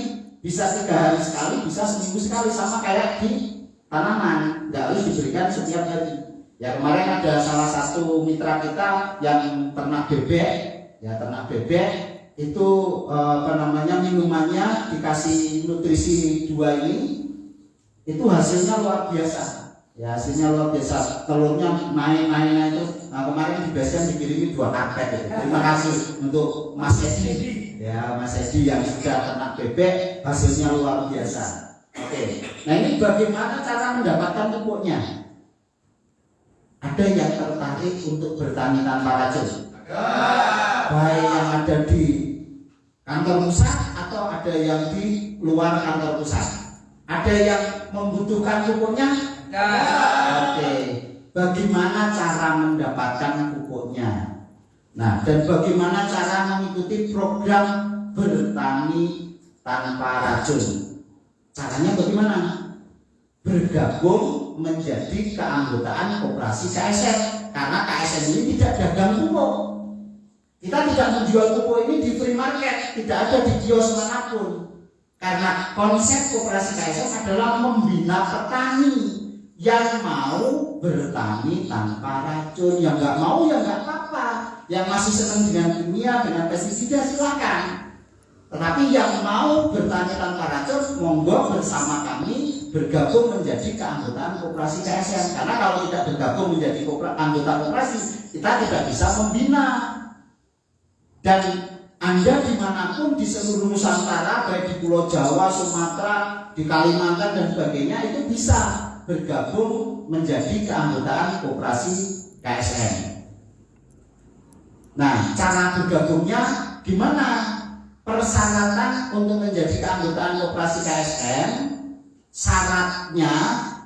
bisa 3 hari sekali, bisa seminggu sekali, sama kayak di tanaman, nggak harus diberikan setiap hari. Ya, kemarin ada salah satu mitra kita yang ternak bebek, ya, ternak bebek itu minumannya dikasih nutrisi 2 ini, itu hasilnya luar biasa. Ya, hasilnya luar biasa. Telurnya naik itu. Nah, kemarin di Basecamp dikirimi 2 karpet. Terima kasih untuk Mas Edi. Ya, Mas Edi yang sudah ternak bebek, hasilnya luar biasa. Oke. Nah, ini bagaimana cara mendapatkan pupuknya? Ada yang tertarik untuk bertani tanpa racun? Baik yang ada di kantor pusat atau ada yang di luar kantor pusat? Ada yang membutuhkan pupuknya? Oke. Bagaimana cara mendapatkan pupuknya? Nah, dan bagaimana cara mengikuti program bertani tanpa racun? Caranya bagaimana? Bergabung menjadi keanggotaan koperasi KSM, karena KSM ini tidak dagang pupuk. Kita tidak menjual pupuk ini di free market, tidak ada di kios manapun. Karena konsep koperasi KSM adalah membina petani yang mau bertani tanpa racun. Yang nggak mau ya nggak apa-apa. Yang masih senang dengan kimia, dengan pestisida silakan. Tetapi yang mau bertani tanpa racun, monggo bersama kami bergabung menjadi keanggotaan koperasi KSM. Karena kalau tidak bergabung menjadi anggota koperasi, kita tidak bisa membina. Dan Anda dimanapun di seluruh Nusantara, baik di Pulau Jawa, Sumatera, di Kalimantan dan sebagainya, itu bisa bergabung menjadi keanggotaan koperasi KSM. Nah, cara bergabungnya gimana? Persyaratan untuk menjadi keanggotaan koperasi KSM syaratnya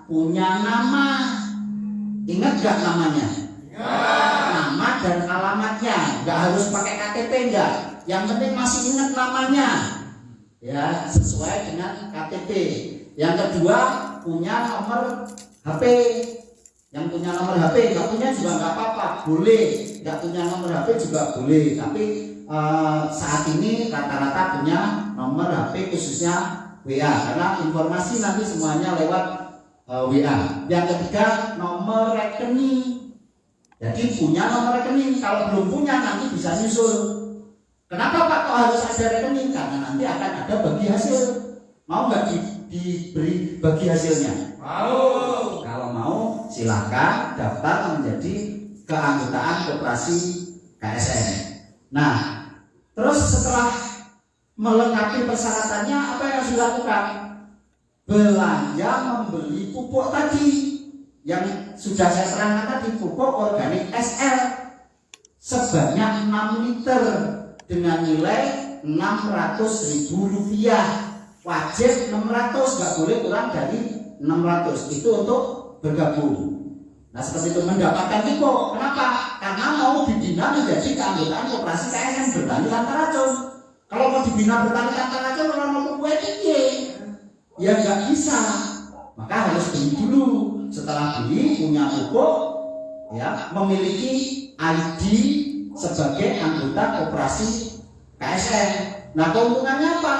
punya nama. Ingat gak namanya? Nama dan alamatnya. Gak harus pakai KTP enggak. Yang penting masih ingat namanya. Ya, sesuai dengan KTP. Yang kedua, punya nomor HP. Yang punya nomor HP, nggak punya juga nggak apa-apa, boleh. Nggak punya nomor HP juga boleh. Tapi saat ini rata-rata punya nomor HP khususnya WA, karena informasi nanti semuanya lewat WA. Yang ketiga, nomor rekening. Jadi punya nomor rekening. Kalau belum punya nanti bisa nyusul. Kenapa Pak kok harus ada rekening? Karena nanti akan ada bagi hasil. Mau nggak diberi bagi hasilnya? Mau. Kalau mau silakan daftar menjadi keanggotaan koperasi KSM. Nah, terus setelah melengkapi persyaratannya, apa yang harus dilakukan? Belanja membeli pupuk tadi yang sudah saya terangkan tadi, pupuk organik SL sebanyak 6 liter dengan nilai Rp600.000. Wajib 600, nggak boleh kurang dari 600. Itu untuk bergabung. Nah, seperti itu mendapatkan pupuk. Kenapa? Karena mau dibina menjadi keanggotaan koperasi KSM bertani tanpa racun. Kalau mau dibina bertani tanpa racun, orang mau pupuk ya nggak bisa. Maka harus beli dulu. Setelah beli punya pupuk, ya memiliki ID sebagai anggota koperasi KSM. Nah, keuntungannya apa?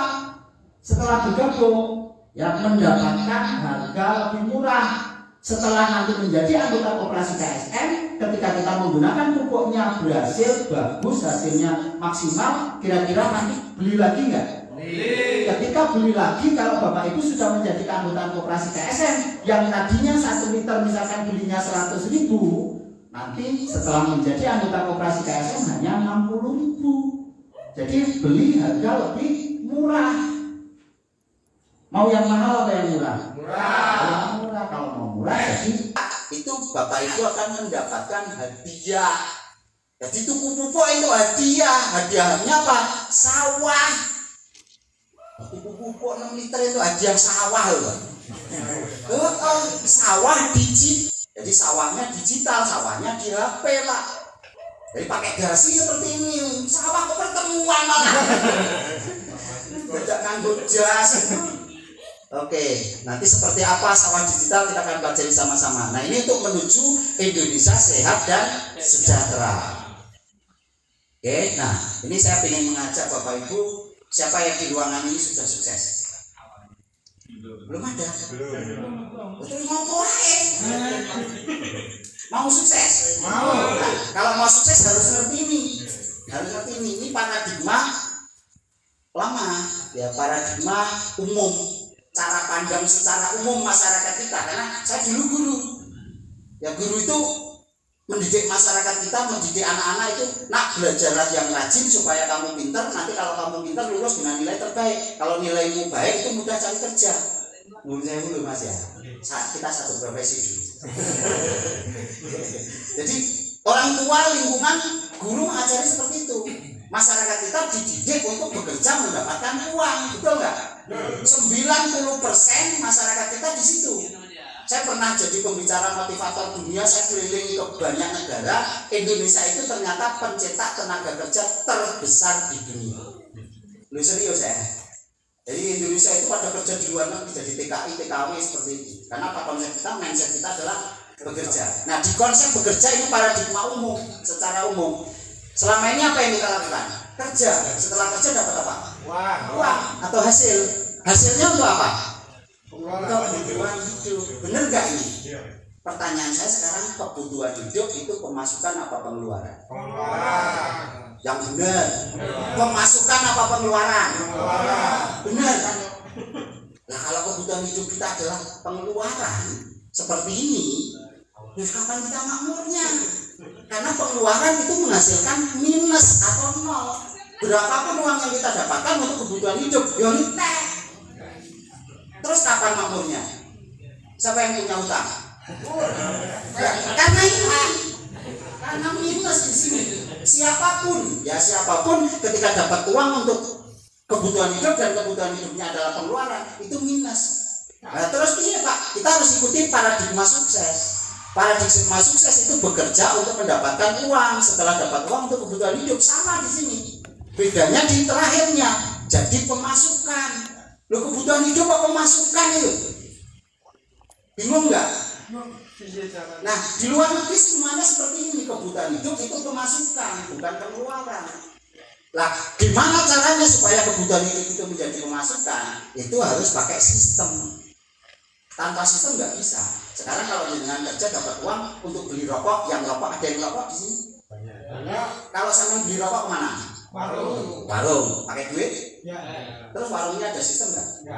Setelah bergabung, ya mendapatkan harga lebih murah. Setelah nanti menjadi anggota koperasi KSM, ketika kita menggunakan pupuknya berhasil, bagus, hasilnya maksimal, kira-kira nanti beli lagi nggak? Ketika beli lagi, kalau Bapak Ibu sudah menjadi anggota koperasi KSM, yang tadinya 1 liter misalkan belinya 100.000, nanti setelah menjadi anggota koperasi KSM hanya 60.000. Jadi beli harga lebih murah. Mau yang mahal atau yang murah? Yang murah. Kalau mau murah, jadi itu Bapak Ibu akan mendapatkan hadiah. Jadi itu pupuk itu hadiah. Hadiahnya apa? Sawah. Pupuk 6 liter itu hadiah sawah loh. Sawah digital. Jadi sawahnya digital, sawahnya di HP lah. Jadi pakai dasi seperti ini, sawah kok pertemuan malah. Tidak nganggo jas. Oke, nanti seperti apa sawah digital kita akan pelajari sama-sama. Nah, ini untuk menuju Indonesia sehat dan sejahtera. Oke, nah ini saya ingin mengajak Bapak Ibu, siapa yang di ruangan ini sudah sukses? Belum ada? Betul, mau mau sukses? Mau. Nah, kalau mau sukses harus ngerti ini. Harus ngerti ini. Ini paradigma lama, ya paradigma umum. Cara pandang secara umum masyarakat kita, karena saya dulu guru. Ya guru itu mendidik masyarakat kita, mendidik anak-anak itu, nak belajarlah yang rajin supaya kamu pintar. Nanti kalau kamu pintar lulus dengan nilai terbaik. Kalau nilaimu baik itu mudah cari kerja. Menurut saya dulu Mas ya. Kita satu profesi dulu. Jadi orang tua, lingkungan, guru mengajari seperti itu. Masyarakat kita dididik untuk bekerja mendapatkan uang, betul nggak? 90% masyarakat kita di situ. Saya pernah jadi pembicara motivator dunia, saya keliling ke banyak negara. Indonesia itu ternyata pencetak tenaga kerja terbesar di dunia. Lu serius ya? Jadi Indonesia itu pada kerja di luar negeri, jadi TKI, TKW seperti itu. Karena apa konsep kita, mindset kita adalah bekerja. Nah, di konsep bekerja ini paradigma umum, secara umum. Selama ini apa yang kita lakukan? Kerja. Setelah kerja dapat apa? Uang atau hasil. Hasilnya untuk apa? Untuk kebutuhan hidup. Benar nggak ini? Pertanyaan saya sekarang, kebutuhan hidup itu pemasukan apa pengeluaran? Pengeluaran. Yang benar. Pemasukan apa pengeluaran? Pengeluaran. Benar kan? Nah, kalau kebutuhan hidup kita adalah pengeluaran seperti ini, terus kapan kita makmurnya? Karena pengeluaran itu menghasilkan minus atau nol. Berapapun uang yang kita dapatkan untuk kebutuhan hidup, ya teh. Terus kapan makmurnya? Siapa yang punya utang? Ya, karena ini, karena minus di sini. Siapapun ketika dapat uang untuk kebutuhan hidup dan kebutuhan hidupnya adalah pengeluaran, itu minus. Nah, terus ini Pak, kita harus ikuti paradigma sukses. Paradigma sukses itu bekerja untuk mendapatkan uang. Setelah dapat uang untuk kebutuhan hidup, sama di sini. Bedanya di terakhirnya, jadi pemasukan. Lo kebutuhan hidup apa pemasukan itu? Bingung nggak? Nah, di luar negeri semuanya seperti ini. Kebutuhan hidup itu pemasukan, bukan pengeluaran. Lah, gimana caranya supaya kebutuhan hidup itu menjadi pemasukan? Itu harus pakai sistem. Tanpa sistem nggak bisa. Sekarang kalau dengan kerja dapat uang untuk beli rokok, yang rokok ada yang rokok di sini. Kalau sama beli rokok kemana? Warung. Pakai duit? Ya. Terus warungnya ada sistem nggak? Ya.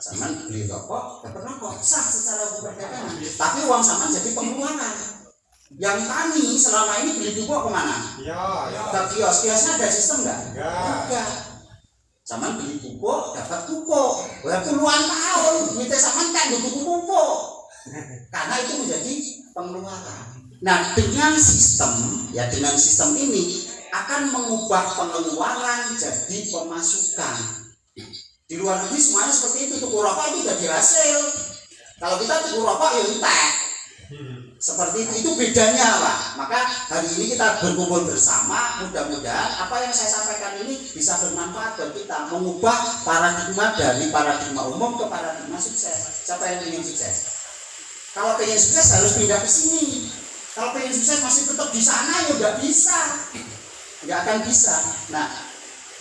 Sama beli rokok, dapat rokok, sah secara hukum perdagangan. Tapi uang sama jadi pengeluaran. Yang tani selama ini beli pupuk kemana? Ke kios-kiosnya ada sistem nggak? Enggak. Sama beli pupuk, dapat pupuk. Puluhan tahun duitnya sama tak butuh pupuk. Karena itu menjadi pengeluaran. Nah, dengan sistem ini akan mengubah pengeluaran jadi pemasukan. Di luar negeri semuanya seperti itu. Tuku rokok itu udah dihasil. Kalau kita tuku rokok ya entek. Seperti itu bedanya Pak. Maka hari ini kita berkumpul bersama. Mudah-mudahan apa yang saya sampaikan ini bisa bermanfaat buat kita, mengubah paradigma dari paradigma umum ke paradigma sukses. Siapa yang ingin sukses? Kalau pengen sukses harus pindah ke sini. Kalau pengen sukses masih tetap di sana ya nggak bisa, nggak akan bisa. Nah,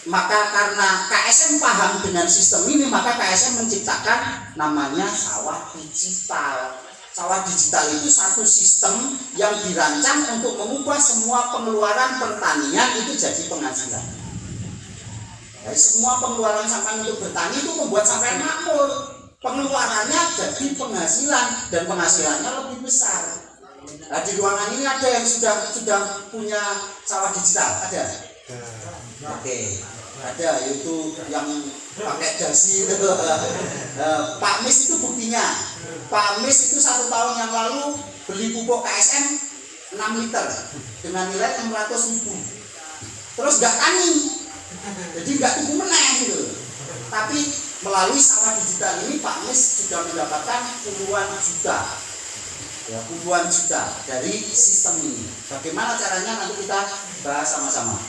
maka karena KSM paham dengan sistem ini, maka KSM menciptakan namanya sawah digital. Sawah digital itu satu sistem yang dirancang untuk mengubah semua pengeluaran pertanian itu jadi penghasilan. Jadi semua pengeluaran sampai untuk bertani itu membuat sampai makmur. Pengeluarannya jadi penghasilan dan penghasilannya lebih besar. Nah, di ruangan ini ada yang sudah punya sawah digital, ada? Oke. Ada, yaitu yang pakai dasi itu. Pak Mis itu buktinya. Pak Mis itu 1 tahun yang lalu beli pupuk KSM 6 liter dengan nilai 600.000. Terus nggak tani, jadi nggak tuku meneh gitu. Tapi melalui sawah digital ini Pak Mis sudah mendapatkan puluhan juta. Ya, puluhan juta dari sistem ini. Bagaimana caranya nanti kita bahas sama-sama.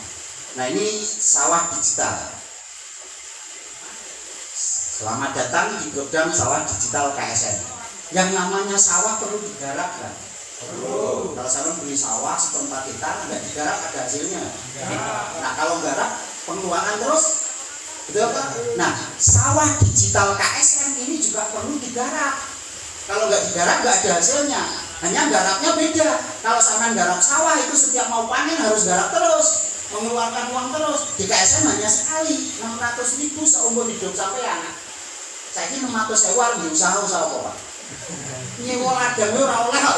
Nah, ini sawah digital. Selamat datang di program sawah digital KSM. Yang namanya sawah perlu digarap kan? Kalau saya beli sawah seperempat hektar nggak digarap ada hasilnya. Nah, kalau garap pengeluaran terus, betul kan? Nah, sawah digital KSM ini juga perlu digarap. Kalau nggak digarap nggak ada hasilnya. Hanya garapnya beda. Kalau sama garap sawah itu setiap mau panen harus garap terus, mengeluarkan uang terus. Di KSM hanya sekali 600.000 seumur hidup sampean. Saya ini 600.000 di usaha-usaha apa Pak? Nyewa ladangnya ora oleh kok.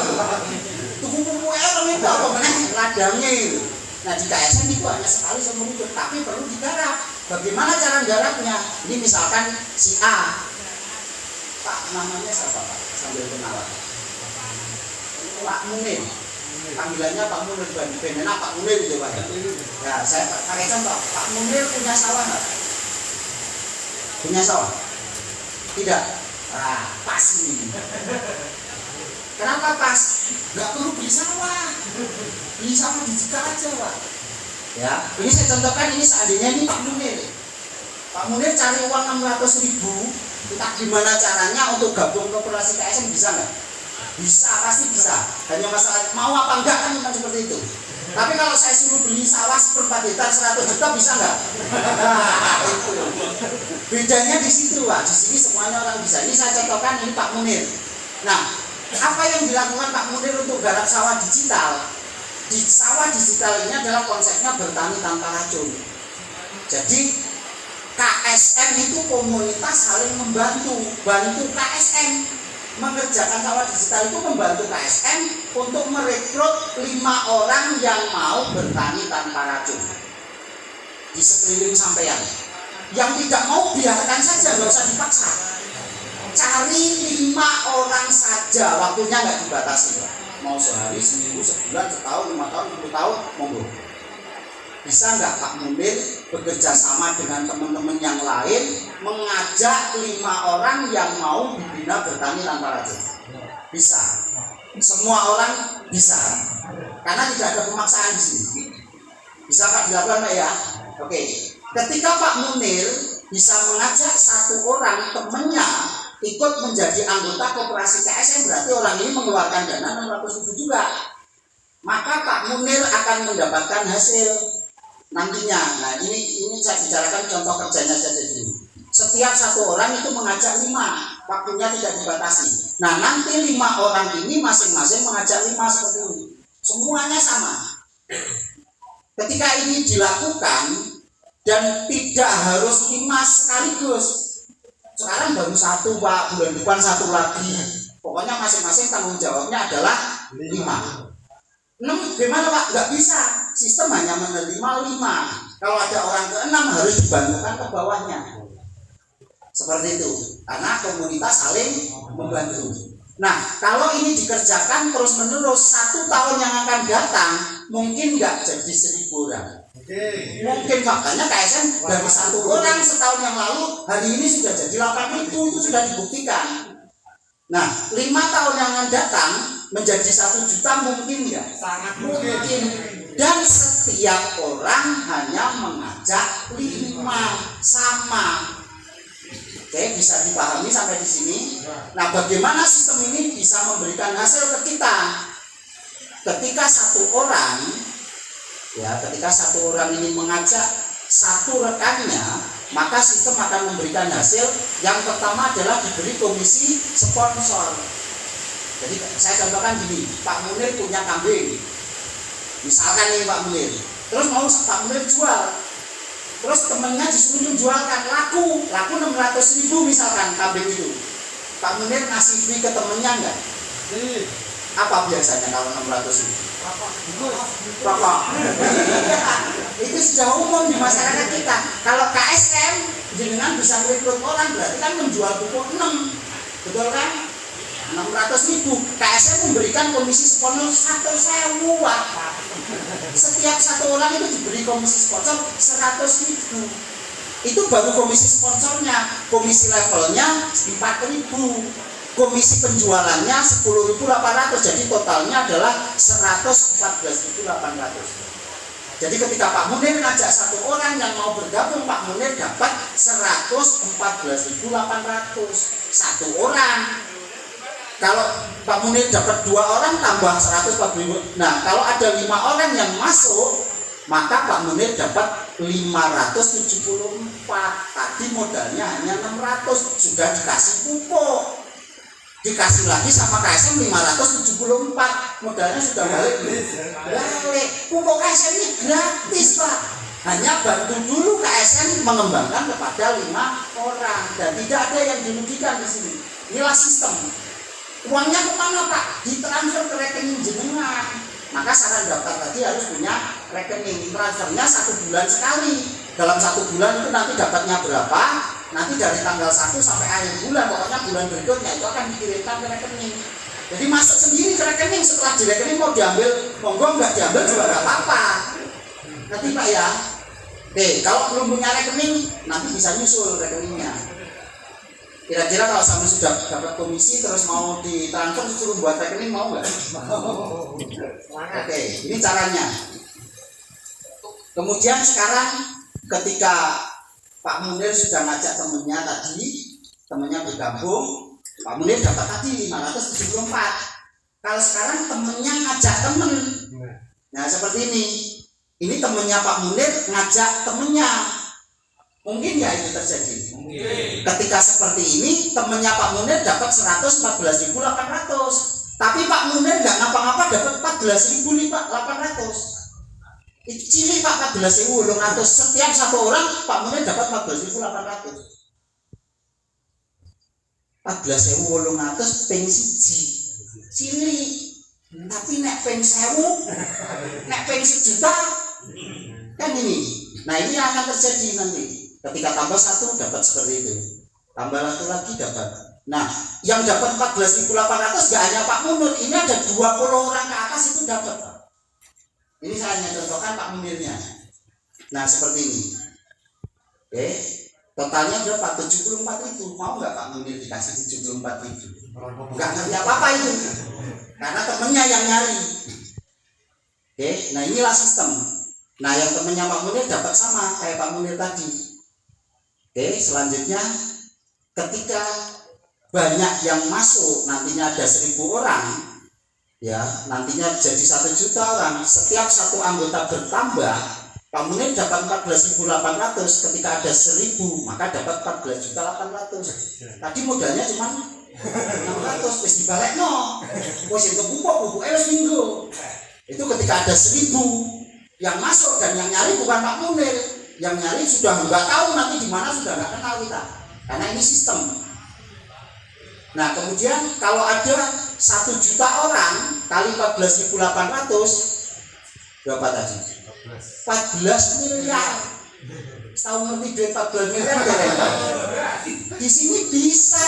Tuku pupuk ora minta apa meneh ladangnya itu. Nah, di KSM itu hanya sekali seumur hidup, tapi perlu digarap. Bagaimana cara garapnya? Ini misalkan si A. Pak, namanya siapa Pak? Sambil kenalan. Pak Munir. Panggilannya Pak Munir, enak Pak Munir gitu Pak. Ya, saya pakai contoh. Pak Munir punya sawah nggak? Punya sawah? Tidak. Pas ini. Kenapa pas? Nggak perlu beli sawah. Beli sawah digital aja Pak. Ya, ini saya contohkan ini seandainya ini Pak Munir. Pak Munir cari uang 600.000. Entah gimana caranya untuk gabung ke operasi KSM bisa nggak? Bisa, pasti bisa. Hanya masalah mau apa enggak kan memang seperti itu. Tapi kalau saya suruh beli sawah seperempat hektar 100 juta bisa nggak? Nah, itu. Bedanya di situ Pak. Di sini semuanya orang bisa. Ini saya contohkan ini Pak Munir. Nah, apa yang dilakukan Pak Munir untuk garap sawah digital? Di sawah digital ini adalah konsepnya bertani tanpa racun. Jadi KSM itu komunitas saling membantu, bantu KSM. Mengerjakan sawah digital itu membantu KSM untuk merekrut 5 orang yang mau bertani tanpa racun di sekeliling sampean. Yang tidak mau biarkan saja, nggak usah dipaksa. Cari 5 orang saja, waktunya nggak dibatasi. Mau sehari, seminggu, sebulan, setahun, 5 tahun, 10 tahun, monggo. Bisa nggak Pak Munir bekerja sama dengan teman-teman yang lain, mengajak 5 orang yang mau dibina bertani tanpa racun. Bisa. Semua orang bisa. Karena tidak ada pemaksaan di sini. Bisa Pak dilakukan Pak ya? Oke. Ketika Pak Munir bisa mengajak 1 orang temannya ikut menjadi anggota koperasi KSM, berarti orang ini mengeluarkan dana 600.000 juga. Maka Pak Munir akan mendapatkan hasil nantinya. Nah ini saya bicarakan contoh kerjanya saja dulu. Setiap 1 orang itu mengajak 5, waktunya tidak dibatasi. Nah nanti 5 orang ini masing-masing mengajak 5 seperti ini. Semuanya sama. Ketika ini dilakukan dan tidak harus 5 sekaligus. Sekarang baru 1 Pak, bulan depan 1 lagi. Pokoknya masing-masing tanggung jawabnya adalah 5. 6 gimana Pak? Nggak bisa. Sistem hanya menerima 5. Kalau ada orang ke-6 harus dibantukan ke bawahnya. Seperti itu. Karena komunitas saling membantu. Nah, kalau ini dikerjakan terus-menerus 1 tahun yang akan datang, mungkin nggak jadi 1.000 orang. Mungkin faktanya KSM dari 1 orang setahun yang lalu, hari ini sudah jadi 8.000, itu sudah dibuktikan. Nah, 5 tahun yang akan datang menjadi 1 juta mungkin nggak? Sangat mungkin. Dan setiap orang hanya mengajak 5 sama. Oke, bisa dipahami sampai di sini. Nah, bagaimana sistem ini bisa memberikan hasil ke kita? Ketika 1 orang, ya, ketika 1 orang ini mengajak 1 rekannya, maka sistem akan memberikan hasil. Yang pertama adalah diberi komisi sponsor. Jadi saya contohkan gini, Pak Munir punya kambing, misalkan nih Pak Munir, terus mau Pak Munir jual, terus temennya disuruh menjualkan, laku 600.000 misalkan kambing itu, Pak Munir ngasih fee ke temennya enggak? Apa biasanya kalau 600.000? Rokok. Itu sudah umum di masyarakat kita. Kalau KSM jenengan bisa merekrut orang, berarti kan menjual pupuk 6, betul kan? 600.000. KSM memberikan komisi sponsor 1.000 Pak. Setiap 1 orang itu diberi komisi sponsor 100.000. Itu baru komisi sponsornya. Komisi levelnya 4.000. Komisi penjualannya 10.800. Jadi totalnya adalah 114.800. Jadi ketika Pak Munir ngajak 1 orang yang mau bergabung, Pak Munir dapat 114.800 1 orang. Kalau Pak Munir dapat 2 orang tambah 140.000. Nah, kalau ada 5 orang yang masuk, maka Pak Munir dapat 574. Tadi modalnya hanya 600, sudah dikasih pupuk. Dikasih lagi sama KSM 574, modalnya sudah balik. Pupuk KSM ini gratis Pak. Hanya bantu dulu KSM mengembangkan kepada 5 orang dan tidak ada yang dirugikan di sini. Inilah sistem. Uangnya kemana Pak? Ditransfer ke rekening jenengan. Maka syarat daftar tadi harus punya rekening. Transfernya 1 bulan sekali. Dalam 1 bulan itu nanti dapatnya berapa? Nanti dari tanggal 1 sampai akhir bulan, pokoknya bulan berikutnya itu akan dikirimkan ke rekening. Jadi masuk sendiri ke rekening. Setelah di rekening mau diambil, monggo, nggak diambil juga nggak apa-apa. Nanti Pak ya. Oke, kalau belum punya rekening, nanti bisa nyusul rekeningnya. Kira-kira kalau sampai sudah dapat komisi terus mau ditransfer suruh buat rekening, mau nggak? Oke, ini caranya. Kemudian sekarang ketika Pak Munir sudah ngajak temennya tadi, temennya bergabung, Pak Munir dapat tadi 574. Kalau sekarang temennya ngajak temen, nah seperti ini. Ini temennya Pak Munir ngajak temennya. Mungkin ya itu terjadi. Mungkin. Ketika seperti ini, temennya Pak Munir dapat 114.800. Tapi Pak Munir nggak ngapa-ngapa dapat 14.800. Itu cili Pak 14.800. Setiap 1 orang Pak Munir dapat 14.800. 14.800 ping 1. Cili. Tapi nek ping 1.000, nek ping 1 juta, kan ini. Nah ini akan terjadi nanti. Ketika tambah 1 dapat seperti itu, tambah 1 lagi dapat. Nah, yang dapat 14.800 gak hanya Pak Munir, ini ada 20 orang ke atas itu dapat. Ini saya hanya contohkan Pak Munirnya. Nah seperti ini. Oke, totalnya berapa? 74.000. Mau nggak Pak Munir dikasih 74.000? Nggak ngerti apa-apa itu, karena temennya yang nyari. Oke, nah inilah sistem. Nah yang temennya Pak Munir dapat sama kayak Pak Munir tadi. Oke, selanjutnya ketika banyak yang masuk, nantinya ada 1.000 orang, ya nantinya jadi 1 juta orang. Setiap satu anggota bertambah, Pak Munir dapat 14.800. Ketika ada 1.000 maka dapat 14.800. Tadi modalnya cuma 600, wis dibalekno. Wis entuk pupuk wis minggu. Itu ketika ada 1.000 yang masuk dan yang nyari bukan Pak Munir. Yang nyari sudah nggak tahu nanti di mana, sudah nggak kenal kita. Karena ini sistem. Nah, kemudian kalau ada 1 juta orang kali 14.800 berapa tadi? 14 miliar. Tahu ngerti duit 14 miliar kan? Di sini bisa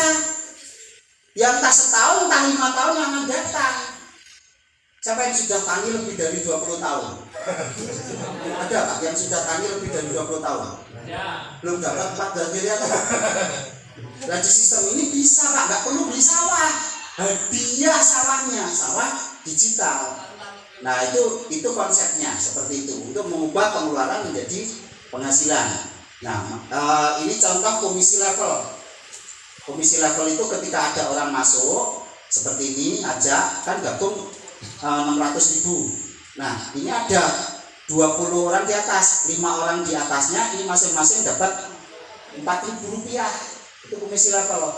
yang tak setahun, tak 5 tahun yang akan datang. Siapa yang sudah tani lebih dari 20 tahun? Ada Pak yang sudah tani lebih dari 20 tahun? Belum dapat 14 miliar. Nah, di sistem ini bisa Pak, nggak perlu beli sawah. Hadiah sawahnya, sawah digital. Nah itu konsepnya seperti itu, untuk mengubah pengeluaran menjadi penghasilan. Nah ini contoh komisi level. Komisi level itu ketika ada orang masuk seperti ini aja kan gabung 600.000. Nah ini ada 20 orang di atas, 5 orang di atasnya, ini masing-masing dapat 4.000 rupiah. Itu komisi level.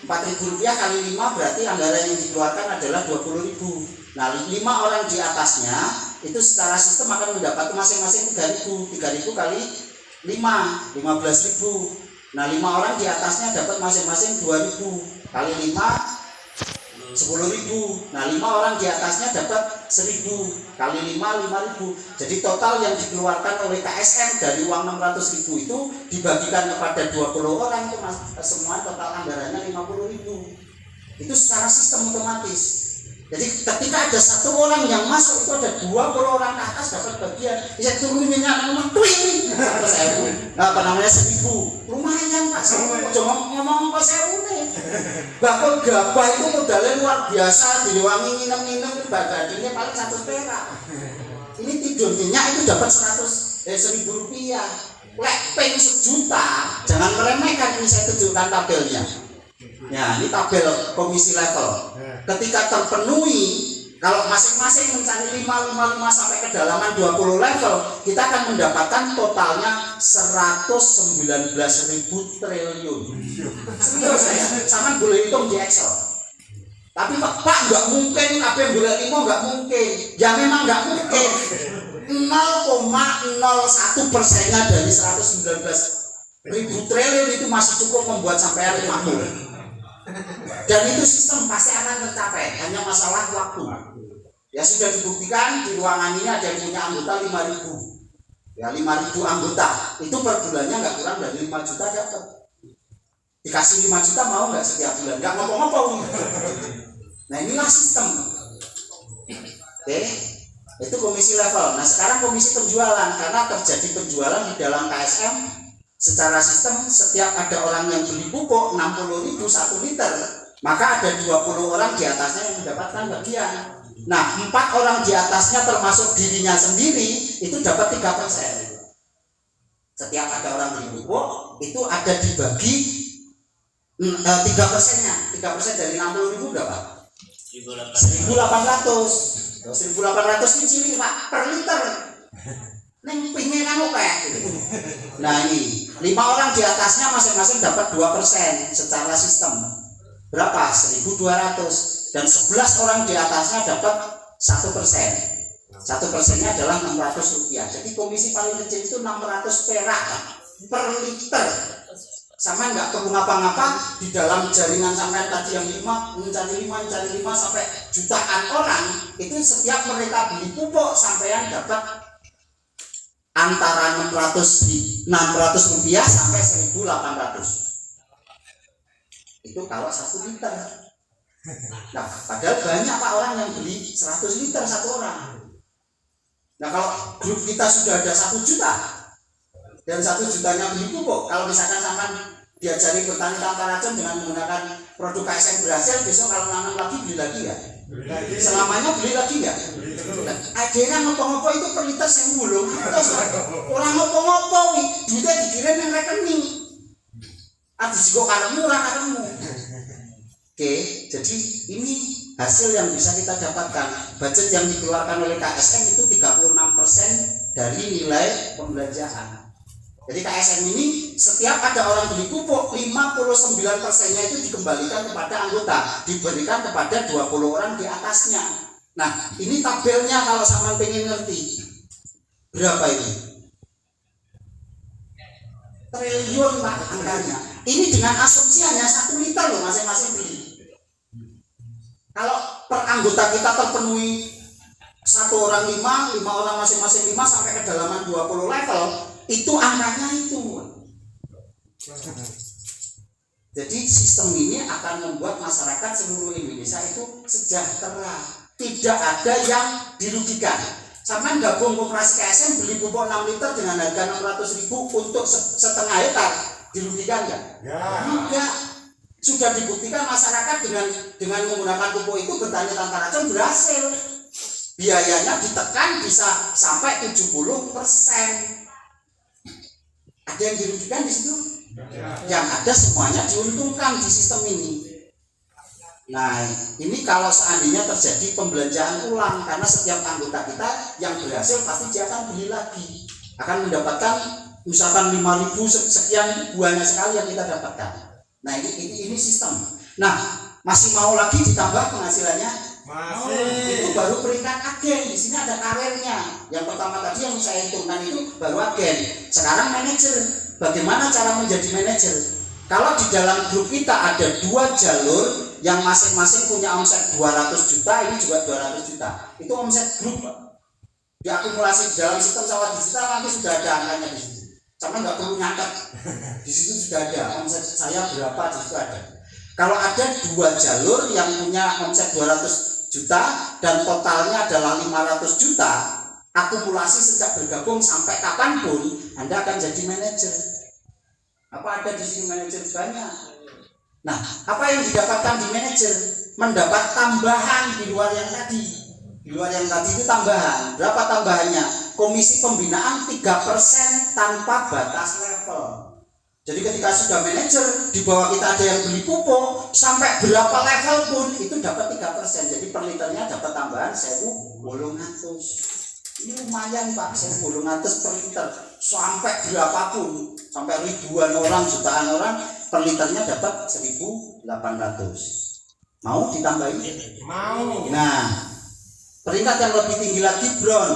4.000 rupiah kali 5 berarti anggaran yang dikeluarkan adalah 20.000. Nah 5 orang di atasnya itu secara sistem akan mendapat masing-masing 3.000. 3.000 kali 5, 15.000. Nah 5 orang di atasnya dapat masing-masing 2.000 kali 5, 10.000. Nah 5 orang di atasnya dapat 1.000 kali 5, 5.000. Jadi total yang dikeluarkan oleh KSM dari uang 600.000 itu dibagikan kepada 20 orang itu semua total anggarannya 50.000. Itu secara sistem otomatis. Jadi ketika ada 1 orang yang masuk itu ada 20 orang ke atas dapat bagian. Bisa turunin rumah twing. Apa namanya 1.000. Lumayan Pak. Cuma ngomong ke 1.000 nih. Bahkan gabah itu modalnya luar biasa. Diwangi nginem-nginem bagadinya paling 100 perak. Ini tidur minyak itu dapat 1.000 rupiah. Lek peng 1 juta. Jangan meremehkan, ini saya tunjukkan tabelnya. Ya, ini tabel komisi level. Ketika terpenuhi, kalau masing-masing mencari 5 sampai kedalaman 20 level, kita akan mendapatkan totalnya 119.000 triliun. Serius saya, sama boleh hitung di Excel. Tapi Pak nggak mungkin, apa yang boleh 5 nggak mungkin. Ya memang nggak mungkin. 0,01%-nya dari 119.000 triliun itu masih cukup membuat sampean makmur. Dan itu sistem pasti akan tercapai, hanya masalah waktu. Ya sudah dibuktikan di ruangan ini ada yang punya anggota 5.000. Ya 5.000 anggota, itu per bulannya nggak kurang dari 5 juta dapat. Dikasih 5 juta mau nggak setiap bulan? Nggak ngomong-ngomong. Nah inilah sistem. Oke, itu komisi level. Nah sekarang komisi penjualan, karena terjadi penjualan di dalam KSM. Secara sistem setiap ada orang yang beli pupuk 60.000 1 liter, maka ada 20 orang di atasnya yang mendapatkan bagian. Nah 4 orang di atasnya termasuk dirinya sendiri itu dapat 3%. Setiap ada orang beli pupuk itu ada dibagi 3%-nya. 3% dari 60.000 berapa? 1.800. 1.800 ini cilik Pak per liter. Neng pingin kan oke. Nah ini 5 orang di atasnya masing-masing dapat 2% secara sistem. Berapa? 1.200. Dan 11 orang di atasnya dapat 1%. 1%-nya adalah 600 rupiah. Jadi komisi paling kecil itu 600 perak per liter. Sama nggak perlu ngapa-ngapa di dalam jaringan sampai tadi yang 5 mencari 5 sampai jutaan orang itu setiap mereka beli pupuk sampean dapat antara 600 rupiah sampai 1.800. Itu kalau 1 liter. Nah, padahal banyak Pak orang yang beli 100 liter 1 orang. Nah, kalau grup kita sudah ada 1 juta, Dan 1 jutanya beli pupuk, kalau misalkan sampean diajari bertani tanpa racun dengan menggunakan produk KSM berhasil, besok kalau nanam lagi beli lagi ya? Selamanya beli lagi ya? Akhirnya ngopo-ngopo itu per liter 1.000 lho. Orang ngopo-ngopo duitnya dikirim yang rekening. Adus kok karemu ora karemu. Oke, jadi ini hasil yang bisa kita dapatkan. Budget yang dikeluarkan oleh KSM itu 36% dari nilai pembelanjaan. Jadi KSM ini setiap ada orang beli pupuk 59%-nya itu dikembalikan kepada anggota, diberikan kepada 20 orang di atasnya. Nah, ini tabelnya kalau sama pengen ngerti. Berapa ini? Triliun Pak angkanya. Ini dengan asumsi hanya 1 liter loh masing-masing beli. Kalau per anggota kita terpenuhi 1 orang 5 orang masing-masing 5 sampai kedalaman 20 level, itu angkanya itu. Jadi sistem ini akan membuat masyarakat seluruh Indonesia itu sejahtera. Tidak ada yang dirugikan. Sama gabung koperasi KSM beli pupuk 6 liter dengan harga 600.000 untuk setengah hektar, dirugikan nggak? Enggak. Sudah dibuktikan masyarakat dengan menggunakan pupuk itu bertani tanpa racun berhasil. Biayanya ditekan bisa sampai 70%. Ada yang dirugikan di situ? Yang ada semuanya diuntungkan di sistem ini. Nah, ini kalau seandainya terjadi pembelanjaan ulang, karena setiap anggota kita yang berhasil pasti dia akan beli lagi, akan mendapatkan misalkan 5.000 sekian, banyak sekali yang kita dapatkan. Nah, ini sistem. Nah, masih mau lagi ditambah penghasilannya? Masih. Itu baru peringkat agen. Di sini ada karirnya. Yang pertama tadi yang saya hitungkan itu baru agen. Sekarang manajer. Bagaimana cara menjadi manajer? Kalau di dalam grup kita ada 2 jalur yang masing-masing punya omset 200 juta, ini juga 200 juta. Itu omset grup, Pak. Diakumulasi di dalam sistem sawah digital nanti sudah ada angkanya di situ. Sama nggak perlu nyatet. Di situ sudah ada omset saya berapa, di situ ada. Kalau ada 2 jalur yang punya omset 200 juta dan totalnya adalah 500 juta, akumulasi sejak bergabung sampai kapanpun Anda akan jadi manajer. Apa ada di sini manajer banyak? Nah, apa yang didapatkan di manajer? Mendapat tambahan di luar yang tadi. Di luar yang tadi itu tambahan. Berapa tambahannya? Komisi pembinaan 3% tanpa batas level. Jadi ketika sudah manajer, di bawah kita ada yang beli pupuk, sampai berapa level pun itu dapat 3%. Jadi per liternya dapat tambahan 1.800. Ini lumayan Pak, 1.800 per liter. Sampai berapapun, sampai ribuan orang, jutaan orang, per liternya dapat 1.800. Mau ditambahin? Mau. Nah, peringkat yang lebih tinggi lagi bron.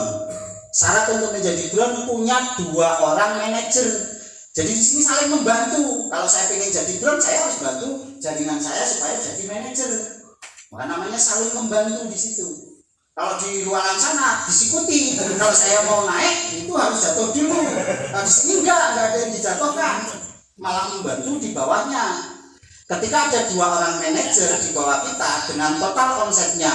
Syarat untuk menjadi bron punya 2 orang manajer. Jadi di sini saling membantu. Kalau saya pengen jadi bron, saya harus bantu jaringan saya supaya jadi manajer. Maka namanya saling membantu di situ. Kalau di luar sana disikuti. Kalau saya mau naik itu harus jatuh dulu. Nah, di sini enggak ada yang dijatuhkan. Malah membantu di bawahnya. Ketika ada 2 orang manajer di bawah kita dengan total omsetnya,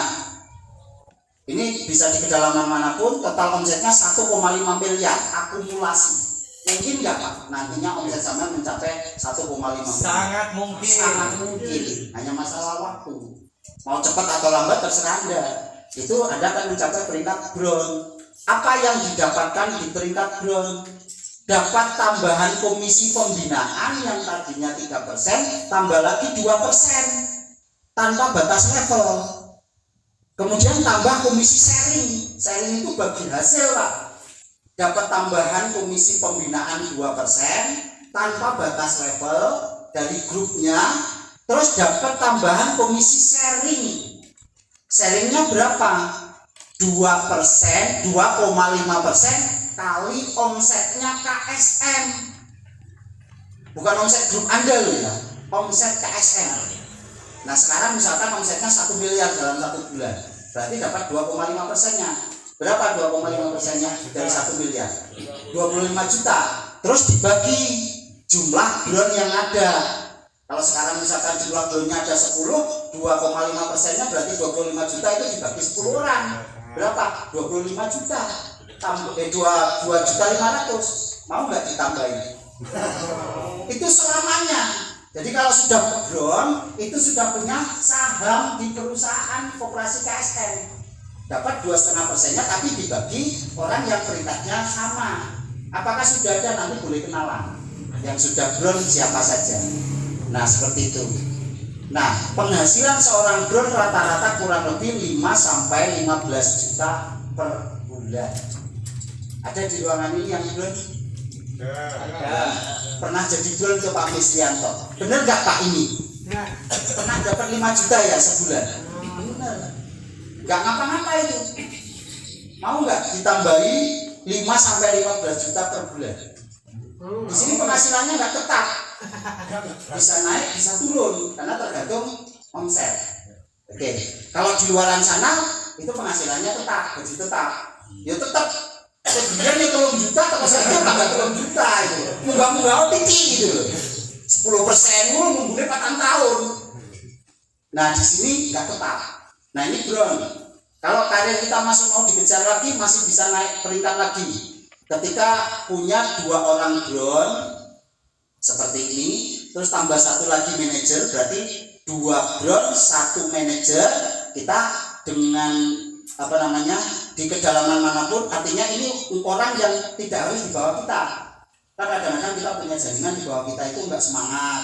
ini bisa di kedalaman manapun, total omsetnya 1,5 miliar akumulasi. Mungkin nggak Pak? Nantinya omset sama mencapai 1,5 miliar. Sangat mungkin. Sangat mungkin. Hanya masalah waktu. Mau cepat atau lambat terserah Anda. Itu Anda akan mencapai peringkat bron. Apa yang didapatkan di peringkat bron? Dapat tambahan komisi pembinaan yang tadinya 3%, tambah lagi 2% tanpa batas level. Kemudian tambah komisi sharing. Sharing itu bagi hasil Pak. Dapat tambahan komisi pembinaan 2% tanpa batas level dari grupnya. Terus dapat tambahan komisi sharing. Sharingnya berapa? 2%, 2,5% kali omsetnya KSM. Bukan omset grup Anda loh ya, omset KSM. Nah sekarang misalkan omsetnya 1 miliar dalam 1 bulan, berarti dapat 2,5%-nya. Berapa 2,5%-nya dari 1 miliar? 25 juta. Terus dibagi jumlah bron yang ada. Kalau sekarang misalkan jumlah bronnya ada 10, 2,5%-nya berarti 25 juta itu dibagi 10 orang. Berapa? 25 juta. 2 juta 500. mau nggak ditambahin? Itu selamanya. Jadi kalau sudah bron, itu sudah punya saham di perusahaan koperasi KSM. Dapat 2,5%-nya, tapi dibagi orang yang peringkatnya sama. Apakah sudah ada? Nanti boleh kenalan. Yang sudah bron siapa saja. Nah seperti itu. Nah penghasilan seorang bron rata-rata kurang lebih 5-15 juta per bulan. Ada di ruangan ini yang bron? Ada. Pernah jadi bron ke Pak Mistianto? Bener nggak Pak ini? Pernah dapat 5 juta ya sebulan? Bener. Nggak ngapa-ngapa itu. Mau nggak ditambahi 5-15 juta per bulan? Di sini penghasilannya nggak tetap. Bisa naik, bisa turun karena tergantung omset. Oke. Kalau di luaran sana itu penghasilannya tetap, gaji tetap. Ya tetap. Sebulan ya 3 juta atau saja tambah 3 juta itu. Munggah-munggah tinggi gitu loh. 10% nunggunya 4 tahun. Nah di sini nggak tetap. Nah ini bron. Kalau karir kita masih mau dikejar lagi, masih bisa naik peringkat lagi. Ketika punya 2 orang bron seperti ini, terus tambah 1 lagi manajer, berarti 2 bron 1 manajer, kita dengan di kedalaman manapun, artinya ini orang yang tidak harus di bawah kita. Karena kadang-kadang kita punya jaringan di bawah kita itu enggak semangat.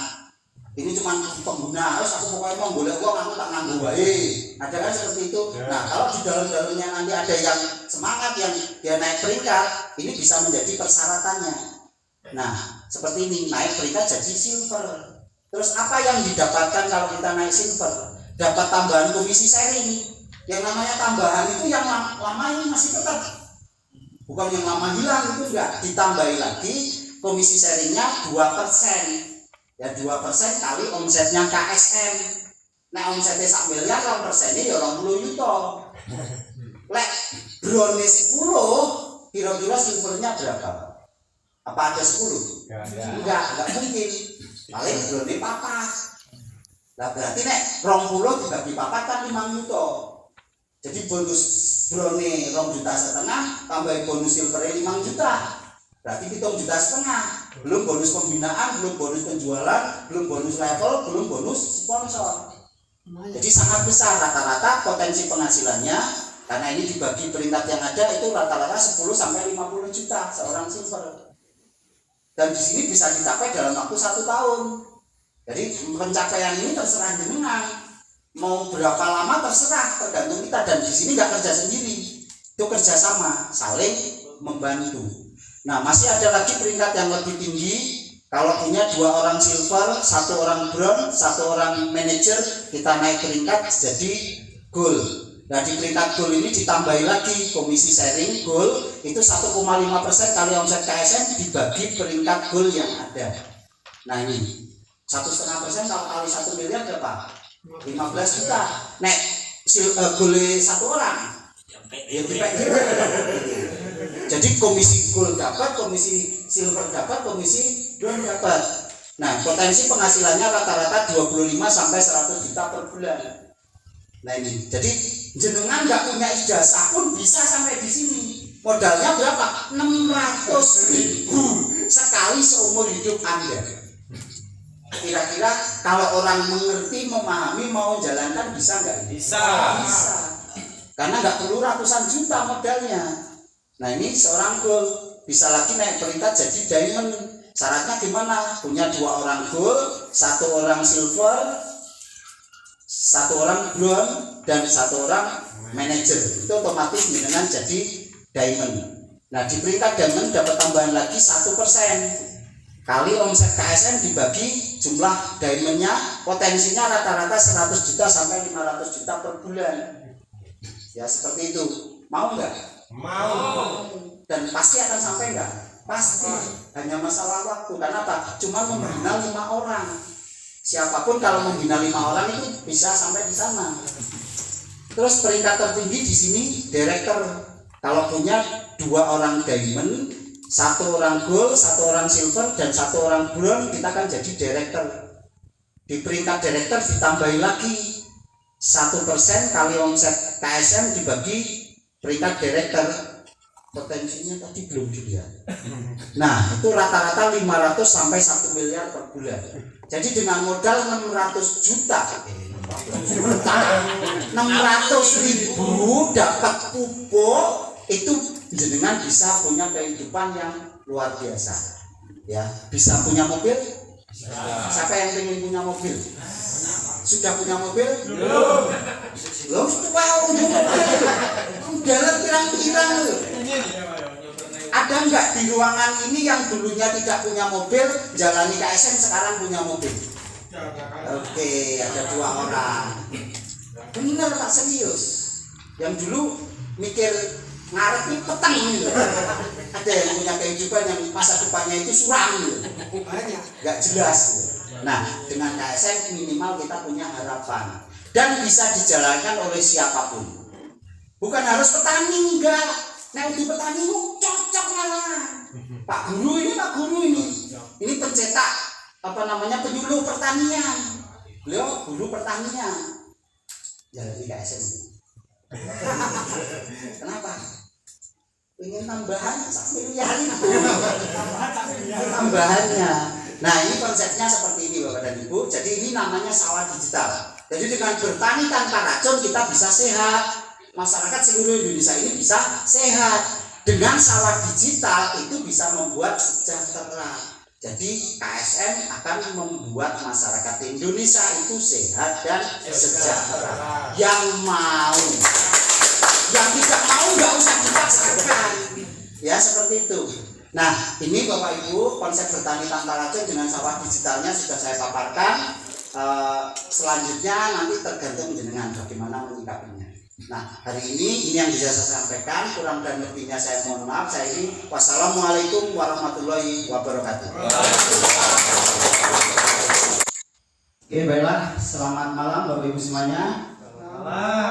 Ini cuma pengguna, harus aku pokoknya mau boleh uang, aku tak nganggu wae. Ada kan seperti itu. Nah kalau di dalam-dalamnya nanti ada yang semangat, yang dia naik peringkat, ini bisa menjadi persyaratannya. Nah seperti ini, naik peringkat jadi silver. Terus apa yang didapatkan kalau kita naik silver? Dapat tambahan komisi sharing. Yang namanya tambahan itu yang lama ini masih tetap, bukan yang lama hilang, itu enggak. Ditambahi lagi komisi sharingnya 2%. Ya 2% kali omsetnya KSM. Nah omsetnya sak miliar, 2%-nya ya 20 juta. Lek drone 10, kira-kira silvernya berapa? Apa ada 10? Enggak mungkin. Paling drone 4. Nah berarti nek 20 dibagi 4 kan 5 juta. Jadi bonus drone 2,5 juta, tambah bonus silver 5 juta. Berarti 7,5 juta. Belum bonus pembinaan, belum bonus penjualan, belum bonus level, belum bonus sponsor. Jadi sangat besar rata-rata potensi penghasilannya, karena ini dibagi peringkat yang ada itu rata-rata 10-50 juta seorang silver. Dan di sini bisa dicapai dalam waktu 1 tahun. Jadi pencapaian ini terserah jenengan. Mau berapa lama terserah, tergantung kita. Dan di sini nggak kerja sendiri, itu kerjasama, saling membantu. Nah masih ada lagi peringkat yang lebih tinggi. Kalau punya 2 orang silver, 1 orang bronze, 1 orang manager, kita naik peringkat jadi gold. Nah di peringkat gold ini ditambahi lagi komisi sharing gold itu 1,5% kali omset KSM dibagi peringkat gold yang ada. Nah ini 1,5% kalau kali 1 miliar berapa? 15 juta. Nek gold 1 orang ya jadi komisi gold dapat, komisi silver dapat, komisi bronze dapat. Nah potensi penghasilannya rata-rata 25 sampai 100 juta per bulan. Nah ini jadi jenengan nggak punya ijazah pun bisa sampai di sini. Modalnya berapa? 600.000 sekali seumur hidup Anda. Kira-kira kalau orang mengerti, memahami, mau jalankan bisa nggak? Bisa. Karena nggak perlu ratusan juta modalnya. Nah ini seorang gold bisa lagi naik peringkat jadi diamond. Syaratnya gimana? Punya 2 orang gold, 1 orang silver, 1 orang bronze, dan 1 orang manager. Itu otomatis dengan jadi diamond. Nah di peringkat diamond dapat tambahan lagi 1% kali omset KSM dibagi jumlah diamondnya, potensinya rata-rata 100 juta sampai 500 juta per bulan. Ya seperti itu. Mau nggak? Mau. Dan pasti akan sampai nggak? Pasti. Hanya masalah waktu. Karena apa? Cuma membina 5 orang. Siapapun kalau membina 5 orang itu bisa sampai di sana. Terus peringkat tertinggi di sini director. Kalau punya 2 orang diamond, 1 orang gold, 1 orang silver, dan 1 orang bronze, kita akan jadi director. Di peringkat director ditambahi lagi 1% kali omset KSM dibagi peringkat director. potensinya tadi belum dilihat. Nah, itu rata-rata 500 sampai 1 miliar per bulan. Jadi dengan modal 600 juta, 600.000 dapat pupuk, itu jenengan bisa punya kehidupan yang luar biasa. Ya, bisa punya mobil? Siapa yang ingin punya mobil? Sudah punya mobil? Belum. Belum jalan pirang-pirang loh. Ada enggak di ruangan ini yang dulunya tidak punya mobil, jalani KSM sekarang punya mobil? Oke, ada 2 orang. Benar Pak, serius. Yang dulu mikir ngarep ini petang gitu. Ada yang punya kehidupan yang masa depannya itu suram gitu. Enggak jelas gitu. Nah, dengan KSM minimal kita punya harapan dan bisa dijalankan oleh siapapun. Bukan harus petani, enggak. Nah, di petani itu cocok malah. Pak Guru ini. Ini pencetak penyuluh pertanian. Beliau guru pertanian. Jalani KSM. Kenapa? Ingin tambahan 1 miliar itu. Tambahannya. Nah, ini konsepnya seperti ini Bapak dan Ibu. Jadi ini namanya sawah digital. Jadi dengan bertani tanpa racun kita bisa sehat. Masyarakat seluruh Indonesia ini bisa sehat. Dengan sawah digital itu bisa membuat sejahtera. Jadi KSM akan membuat masyarakat Indonesia itu sehat dan sejahtera. Yang mau, yang tidak mau nggak usah dipaksakan. Ya seperti itu. Nah, ini Bapak Ibu, konsep bertani tanpa racun dengan sawah digitalnya sudah saya paparkan. Selanjutnya nanti tergantung jenengan bagaimana menyikapinya. Nah, hari ini yang bisa saya sampaikan, kurang dan lebihnya saya mohon maaf. Saya ini wassalamualaikum warahmatullahi wabarakatuh. Oke, baiklah, selamat malam Bapak Ibu semuanya.